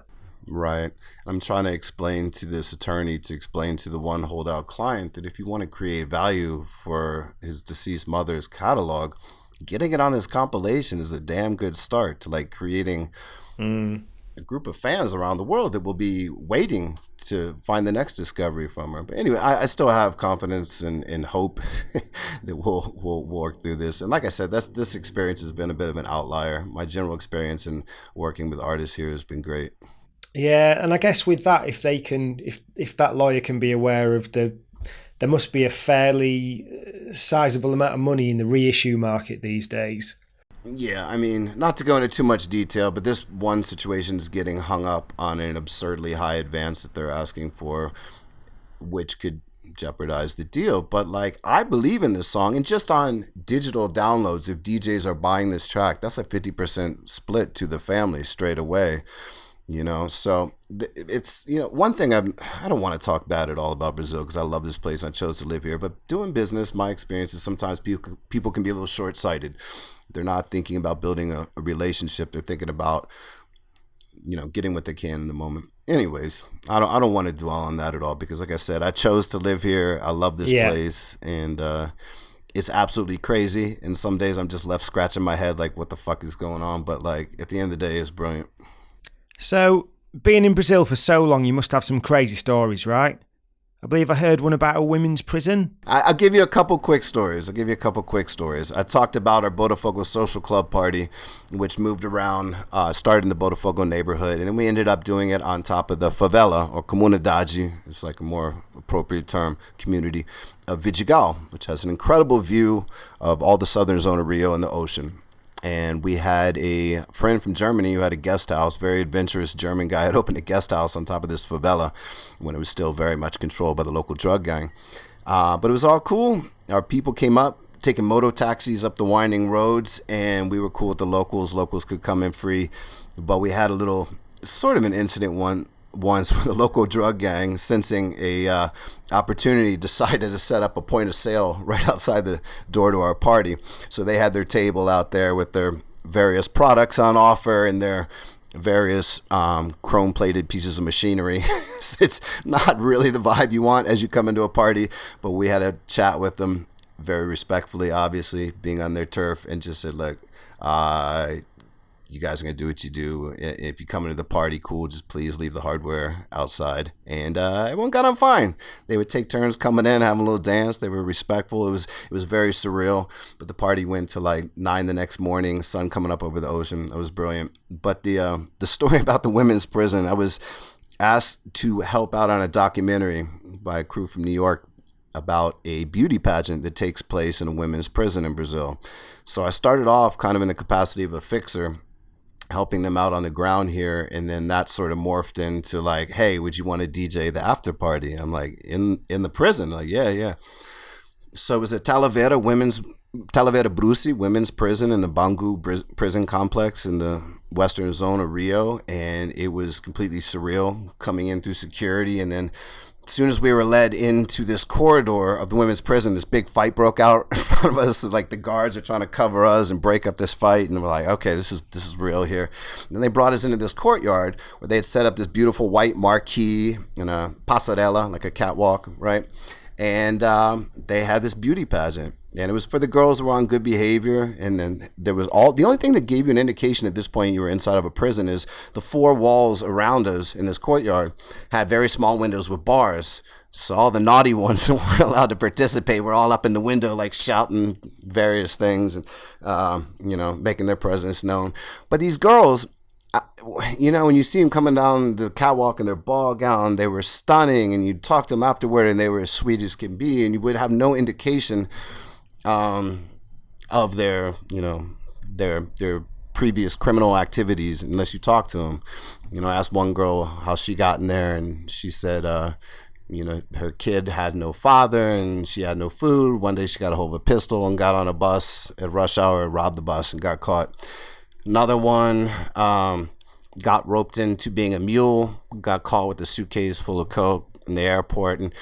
Right. I'm trying to explain to this attorney to explain to the one holdout client that if you want to create value for his deceased mother's catalog, getting it on this compilation is a damn good start to like creating a group of fans around the world that will be waiting to find the next discovery from her. But anyway, I still have confidence and hope that we'll work through this. And like I said, this experience has been a bit of an outlier. My general experience in working with artists here has been great. Yeah, and I guess with that, if that lawyer can be aware of there must be a fairly sizable amount of money in the reissue market these days. Yeah, I mean, not to go into too much detail, but this one situation is getting hung up on an absurdly high advance that they're asking for, which could jeopardize the deal. But like, I believe in this song, and just on digital downloads, if DJs are buying this track, that's a 50% split to the family straight away. You know, so it's, you know, one thing I don't want to talk bad at all about Brazil because I love this place and I chose to live here. But doing business, my experience is sometimes people can be a little short-sighted. They're not thinking about building a relationship. They're thinking about, you know, getting what they can in the moment. Anyways, I don't want to dwell on that at all because, like I said, I chose to live here. I love this place, and it's absolutely crazy. And some days I'm just left scratching my head like, what the fuck is going on? But like at the end of the day, it's brilliant. So, being in Brazil for so long, you must have some crazy stories, right? I believe I heard one about a women's prison. I'll give you a couple quick stories. I talked about our Botafogo social club party, which moved around, started in the Botafogo neighborhood, and then we ended up doing it on top of the favela, or comunidade, it's like a more appropriate term, community, of Vidigal, which has an incredible view of all the southern zone of Rio and the ocean. And we had a friend from Germany who had a guest house, very adventurous German guy, had opened a guest house on top of this favela when it was still very much controlled by the local drug gang. But it was all cool. Our people came up, taking moto taxis up the winding roads, and we were cool with the locals. Locals could come in free. But we had a little, sort of an incident once with a local drug gang, sensing a opportunity, decided to set up a point of sale right outside the door to our party. So they had their table out there with their various products on offer and their various chrome-plated pieces of machinery. It's not really the vibe you want as you come into a party, but we had a chat with them very respectfully, obviously, being on their turf, and just said, look, you guys are going to do what you do. If you come into the party, cool, just please leave the hardware outside. And everyone got on fine. They would take turns coming in, having a little dance. They were respectful. It was very surreal. But the party went to like 9 the next morning, sun coming up over the ocean. It was brilliant. But the story about the women's prison, I was asked to help out on a documentary by a crew from New York about a beauty pageant that takes place in a women's prison in Brazil. So I started off kind of in the capacity of a fixer, helping them out on the ground here, and then that sort of morphed into like, hey, would you want to DJ the after party? I'm like, in the prison? Like, yeah. So it was at Talavera Bruce women's prison in the Bangu prison complex in the western zone of Rio, and it was completely surreal coming in through security, and then as soon as we were led into this corridor of the women's prison, this big fight broke out in front of us. Like the guards are trying to cover us and break up this fight. And we're like, okay, this is real here. And then they brought us into this courtyard where they had set up this beautiful white marquee and a pasarela, like a catwalk, right? And they had this beauty pageant. And it was for the girls who were on good behavior. And then there was the only thing that gave you an indication at this point you were inside of a prison is the 4 walls around us in this courtyard had very small windows with bars. So all the naughty ones who weren't allowed to participate were all up in the window, like shouting various things and, making their presence known. But these girls, when you see them coming down the catwalk in their ball gown, they were stunning, and you'd talk to them afterward and they were as sweet as can be, and you would have no indication of their previous criminal activities unless you talk to them. I asked one girl how she got in there, and she said, her kid had no father and she had no food. One day she got a hold of a pistol and got on a bus at rush hour, robbed the bus, and got caught. Another one got roped into being a mule, got caught with a suitcase full of coke in the airport. And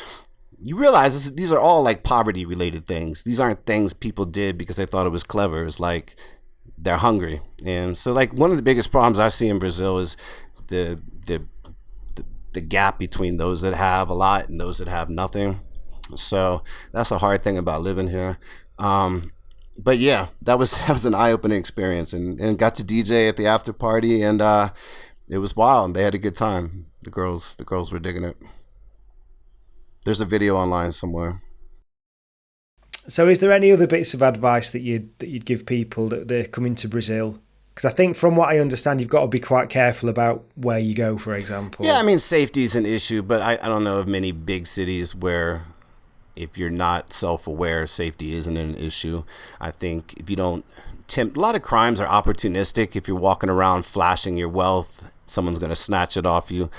you realize these are all like poverty related things. These aren't things people did because they thought it was clever. It's like they're hungry. And so like one of the biggest problems I see in Brazil is the gap between those that have a lot and those that have nothing. So that's a hard thing about living here. But yeah, that was an eye-opening experience, and got to DJ at the after party, and it was wild. They had a good time. The girls were digging it. There's a video online somewhere. So is there any other bits of advice that you'd give people that they're coming to Brazil? Because I think from what I understand, you've got to be quite careful about where you go, for example. Yeah, I mean, safety is an issue, but I don't know of many big cities where if you're not self-aware, safety isn't an issue. I think if you don't tempt, a lot of crimes are opportunistic. If you're walking around flashing your wealth, someone's going to snatch it off you.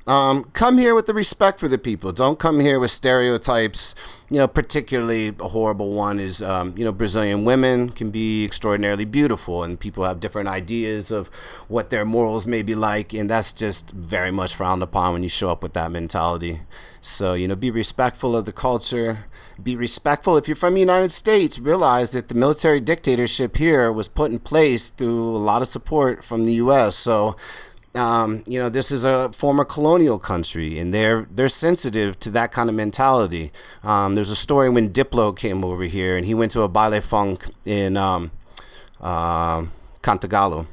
Come here with the respect for the people. Don't come here with stereotypes. Particularly a horrible one is, Brazilian women can be extraordinarily beautiful, and people have different ideas of what their morals may be like, and that's just very much frowned upon when you show up with that mentality. So, be respectful of the culture. Be respectful. If you're from the United States, realize that the military dictatorship here was put in place through a lot of support from the U.S., so this is a former colonial country, and they're sensitive to that kind of mentality. There's a story when Diplo came over here, and he went to a baile funk in Cantagalo,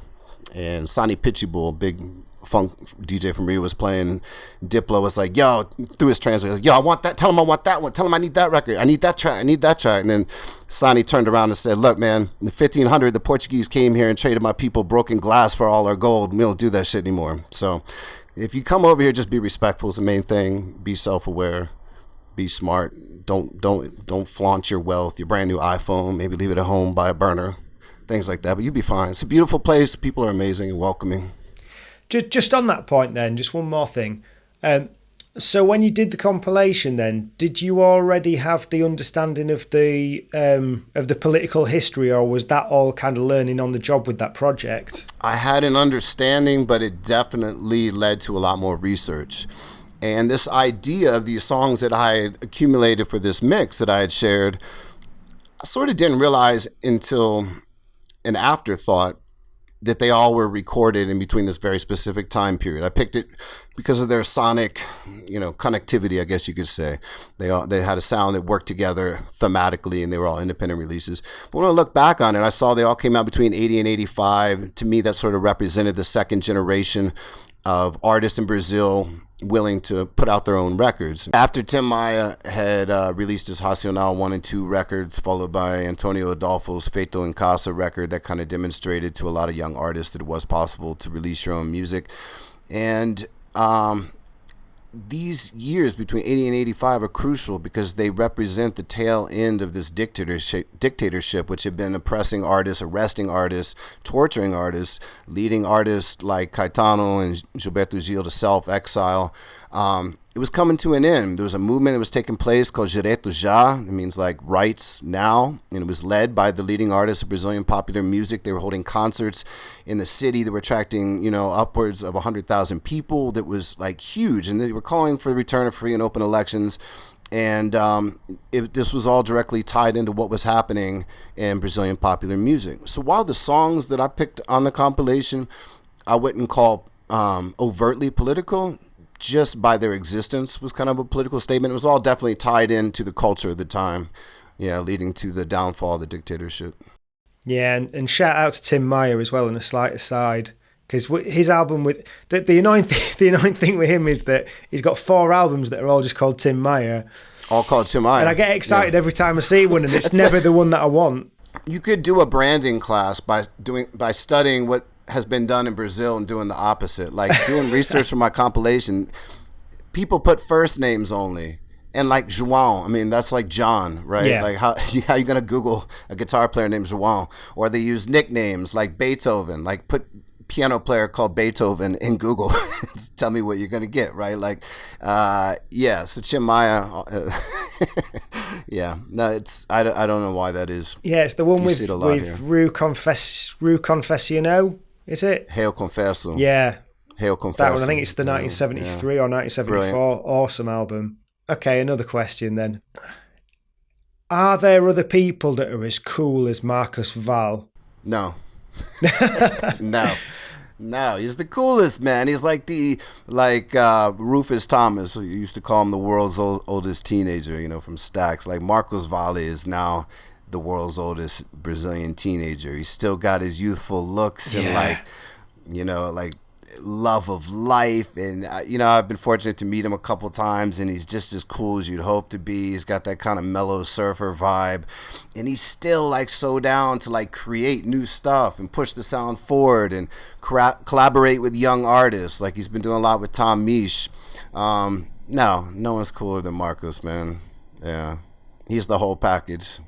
and Sonny Pitbull, big funk DJ from Rio, was playing. Diplo was like, yo, through his translator, yo, I want that. Tell him I want that one. Tell him I need that record. I need that track. I need that track. And then Sonny turned around and said, look, man, in 1500, the Portuguese came here and traded my people broken glass for all our gold. We don't do that shit anymore. So if you come over here, just be respectful is the main thing. Be self-aware. Be smart. Don't flaunt your wealth, your brand new iPhone. Maybe leave it at home by a burner. Things like that. But you'll be fine. It's a beautiful place. People are amazing and welcoming. Just on that point then, just one more thing. So when you did the compilation then, did you already have the understanding of the political history, or was that all kind of learning on the job with that project? I had an understanding, but it definitely led to a lot more research. And this idea of these songs that I had accumulated for this mix that I had shared, I sort of didn't realize until an afterthought that they all were recorded in between this very specific time period. I picked it because of their sonic, connectivity, I guess you could say. They had a sound that worked together thematically, and they were all independent releases. But when I look back on it, I saw they all came out between 80 and 85. To me, that sort of represented the second generation of artists in Brazil willing to put out their own records. After Tim Maia had released his Racional 1 and 2 records, followed by Antonio Adolfo's Feito em Casa record, that kind of demonstrated to a lot of young artists that it was possible to release your own music. And these years between 80 and 85 are crucial because they represent the tail end of this dictatorship, which had been oppressing artists, arresting artists, torturing artists, leading artists like Caetano and Gilberto Gil to self-exile. It was coming to an end. There was a movement that was taking place called Direito Já. It means like rights now. And it was led by the leading artists of Brazilian popular music. They were holding concerts in the city that were attracting, upwards of 100,000 people. That was like huge. And they were calling for the return of free and open elections. And this was all directly tied into what was happening in Brazilian popular music. So while the songs that I picked on the compilation, I wouldn't call overtly political, just by their existence was kind of a political statement. It was all definitely tied into the culture of the time, leading to the downfall of the dictatorship. Yeah, and shout out to Tim Maia as well on a slight aside, because his album with the annoying thing with him is that he's got 4 albums that are all just called Tim Maia. All called Tim Maia. And I get excited every time I see one, and it's never the one that I want. You could do a branding class by studying what has been done in Brazil and doing the opposite. Like doing research for my compilation, people put first names only. And like João, I mean, that's like John, right? Yeah. Like how you going to Google a guitar player named João? Or they use nicknames like Beethoven, like put piano player called Beethoven in Google. Tell me what you're going to get, right? Like, so Tim Maia, no, I don't know why that is. Yeah, it's the one with Rue Confessional. Is it? Hail Confesso. Yeah. Hail Confesso. That one, I think it's the 1973 or 1974 Brilliant. Awesome album. Okay, another question then. Are there other people that are as cool as Marcus Val? No. No, he's the coolest, man. He's like Rufus Thomas, who used to call him the world's oldest teenager, from Stax. Like Marcos Valle is now the world's oldest Brazilian teenager. He's still got his youthful looks and like, you know, like love of life. And, you know, I've been fortunate to meet him a couple times, and he's just as cool as you'd hope to be. He's got that kind of mellow surfer vibe, and he's still like so down to like create new stuff and push the sound forward and collaborate with young artists. Like he's been doing a lot with Tom Misch. No one's cooler than Marcos, man. Yeah, he's the whole package.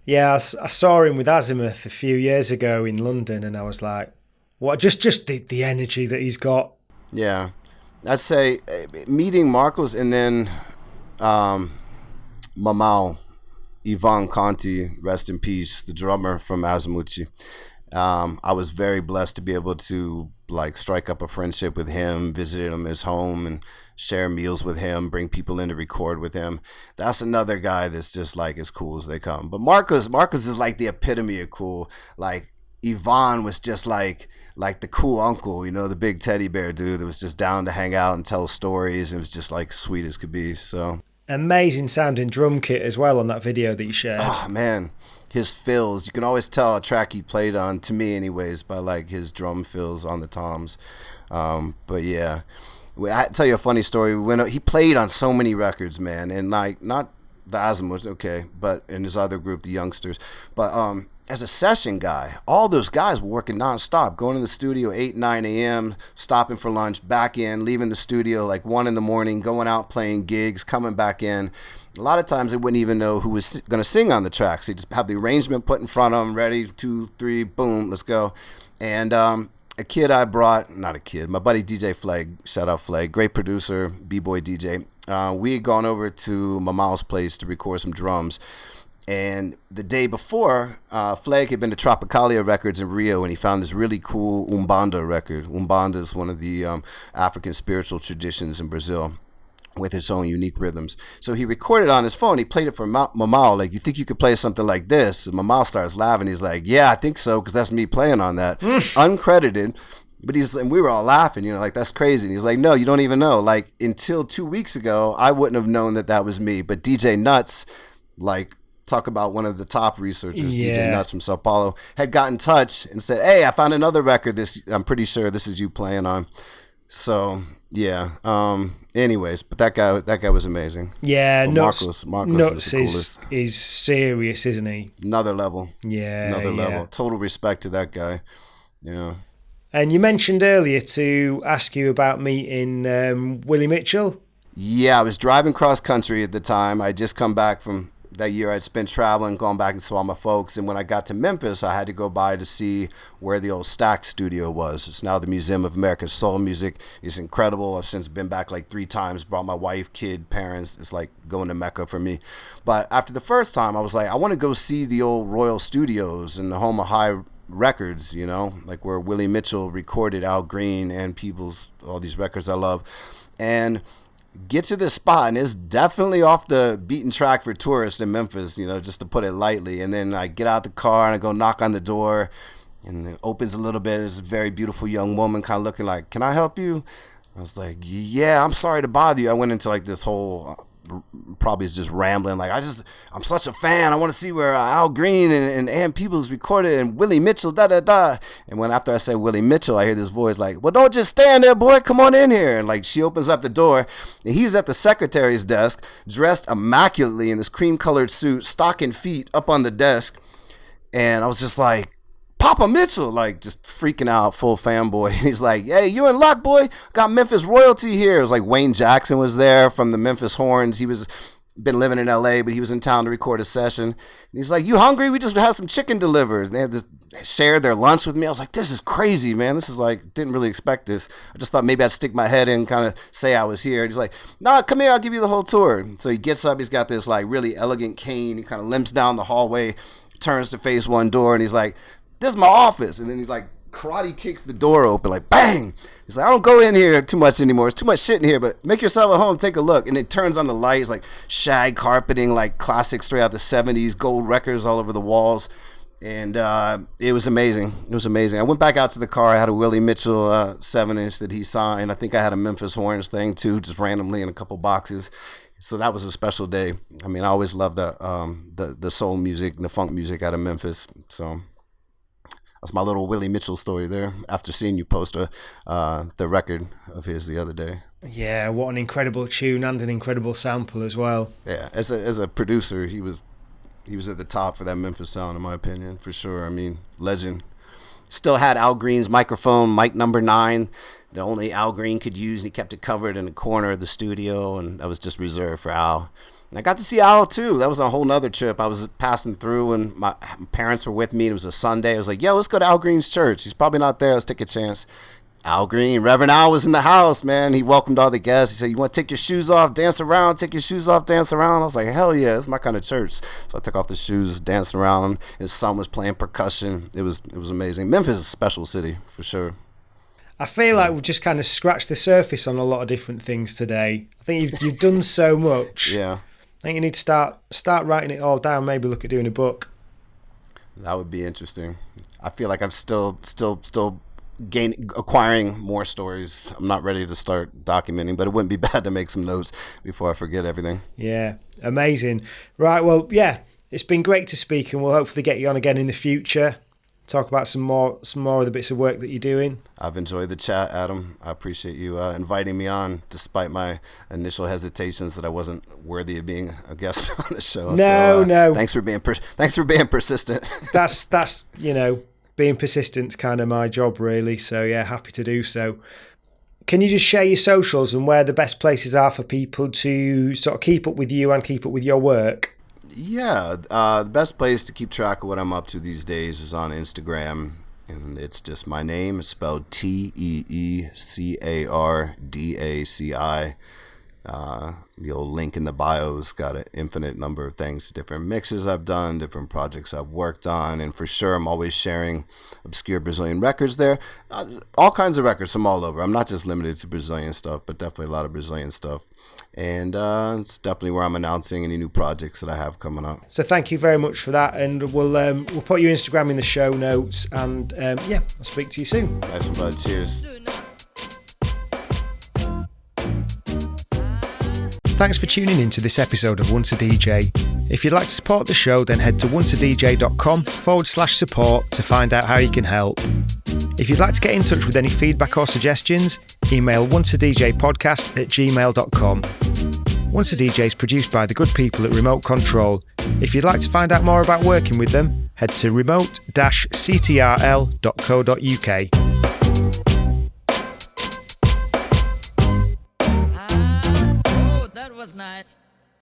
Yeah, I saw him with Azimuth a few years ago in London, and I was like, what? Just the energy that he's got. Yeah, I'd say meeting Marcos and then Mamau, Ivan Conti, rest in peace, the drummer from Azimuth. I was very blessed to be able to like strike up a friendship with him, visit him at his home and share meals with him, bring people in to record with him. That's another guy that's just like as cool as they come. But Marcos is like the epitome of cool. Like Ivan was just like the cool uncle, you know, the big teddy bear dude that was just down to hang out and tell stories, and was just like sweet as could be. So amazing sounding drum kit as well on that video that you shared. Oh man, his fills, you can always tell a track he played on, to me anyways, by like his drum fills on the toms. But yeah, I tell you a funny story. When he played on so many records, man, and like not the Azimuth, okay, but in his other group, the Youngsters, but as a session guy, all those guys were working nonstop, going to the studio 8, 9 a.m., stopping for lunch, back in, leaving the studio like 1 a.m, going out playing gigs, coming back in. A lot of times they wouldn't even know who was going to sing on the tracks. They just have the arrangement put in front of them, ready, 2, 3, boom, let's go. And a kid I brought, not a kid, my buddy DJ Flag, shout out Flag, great producer, b-boy DJ. We had gone over to Mamau's place to record some drums. And the day before, Flag had been to Tropicalia Records in Rio, and he found this really cool Umbanda record. Umbanda is one of the African spiritual traditions in Brazil with its own unique rhythms. So he recorded on his phone. He played it for Mamau. Like, you think you could play something like this? And Mamau starts laughing. He's like, yeah, I think so, because that's me playing on that. Uncredited. But and we were all laughing, you know, like, that's crazy. And he's like, no, you don't even know. Like, until 2 weeks ago, I wouldn't have known that was me. But DJ Nuts, like, talk about one of the top researchers, DJ Nuts from Sao Paulo, had got in touch and said, hey, I found another record. I'm pretty sure this is you playing on. So, yeah. Anyways, but that guy was amazing. Yeah, Nuts is the coolest. Is serious, isn't he? Another level. Yeah. Another level. Total respect to that guy. Yeah. And you mentioned earlier to ask you about meeting Willie Mitchell. Yeah, I was driving cross country at the time. I just come back from that year. I'd spent traveling, going back and saw my folks. And when I got to Memphis, I had to go by to see where the old Stax studio was. It's now the Museum of American Soul Music. It's incredible. I've since been back like 3 times, brought my wife, kid, parents. It's like going to Mecca for me. But after the first time, I was like, I want to go see the old Royal Studios and the home of High Records, you know, like where Willie Mitchell recorded Al Green and Peoples, all these records I love. And get to this spot, and it's definitely off the beaten track for tourists in Memphis, you know, just to put it lightly. And then I get out the car and I go knock on the door, and it opens a little bit. There's a very beautiful young woman kind of looking like, can I help you? I was like, yeah, I'm sorry to bother you. I went into like this whole, probably is just rambling, like, I'm such a fan. I want to see where Al Green and Peoples recorded, and Willie Mitchell, da-da-da. And when after I say Willie Mitchell, I hear this voice like, well, don't just stand there, boy. Come on in here. And like, she opens up the door, and he's at the secretary's desk, dressed immaculately in this cream-colored suit, stocking feet up on the desk. And I was just like, Papa Mitchell, like just freaking out, full fanboy. He's like, hey, you in luck, boy? Got Memphis royalty here. It was like Wayne Jackson was there from the Memphis Horns. He was been living in LA, but he was in town to record a session. And he's like, you hungry? We just had some chicken delivered. And they shared their lunch with me. I was like, this is crazy, man. This is like, didn't really expect this. I just thought maybe I'd stick my head in, kind of say I was here. And he's like, nah, come here. I'll give you the whole tour. So he gets up. He's got this like really elegant cane. He kind of limps down the hallway, turns to face one door, and he's like, this is my office. And then he like karate kicks the door open, like bang. He's like, I don't go in here too much anymore. It's too much shit in here, but make yourself at home, take a look. And it turns on the lights, like shag carpeting, like classic straight out the 70s, gold records all over the walls. And it was amazing. It was amazing. I went back out to the car. I had a Willie Mitchell 7-inch that he signed. I think I had a Memphis Horns thing too, just randomly in a couple boxes. So that was a special day. I mean, I always loved the soul music and the funk music out of Memphis. So that's my little Willie Mitchell story there. After seeing you post the record of his the other day. Yeah, what an incredible tune and an incredible sample as well. Yeah, as a producer, he was at the top for that Memphis sound, in my opinion, for sure. I mean, legend. Still had Al Green's microphone, mic number 9, that only Al Green could use, and he kept it covered in the corner of the studio, and that was just reserved for Al. And I got to see Al, too. That was a whole nother trip. I was passing through, and my parents were with me, and it was a Sunday. I was like, yo, let's go to Al Green's church. He's probably not there. Let's take a chance. Al Green, Reverend Al was in the house, man. He welcomed all the guests. He said, you want to take your shoes off, dance around, take your shoes off, dance around. I was like, hell yeah, this is my kind of church. So I took off the shoes, dancing around. His son was playing percussion. It was amazing. Memphis is a special city, for sure. I feel like we've just kind of scratched the surface on a lot of different things today. I think you've done so much. Yeah. I think you need to start writing it all down, maybe look at doing a book. That would be interesting. I feel like I'm still acquiring more stories. I'm not ready to start documenting, but it wouldn't be bad to make some notes before I forget everything. Yeah, amazing. Right, well, yeah, it's been great to speak, and we'll hopefully get you on again in the future. Talk about some more of the bits of work that you're doing. I've enjoyed the chat, Adam. I appreciate you inviting me on, despite my initial hesitations that I wasn't worthy of being a guest on the show. No. Thanks for being persistent. That's being persistent's kind of my job, really. So yeah, happy to do so. Can you just share your socials and where the best places are for people to sort of keep up with you and keep up with your work? Yeah, the best place to keep track of what I'm up to these days is on Instagram, and it's just my name. It's spelled TEECARDACI. The old link in the bio has got an infinite number of things, different mixes I've done, different projects I've worked on, and for sure I'm always sharing obscure Brazilian records there. All kinds of records from all over. I'm not just limited to Brazilian stuff, but definitely a lot of Brazilian stuff. And it's definitely where I'm announcing any new projects that I have coming up. So thank you very much for that, and we'll put your Instagram in the show notes, and I'll speak to you soon. Nice one, bud. Cheers. Thanks for tuning in to this episode of Once a DJ. If you'd like to support the show, then head to onceadj.com/support to find out how you can help. If you'd like to get in touch with any feedback or suggestions, email onceadjpodcast@gmail.com. Once a DJ is produced by the good people at Remote Control. If you'd like to find out more about working with them, head to remote-ctrl.co.uk. Was nice.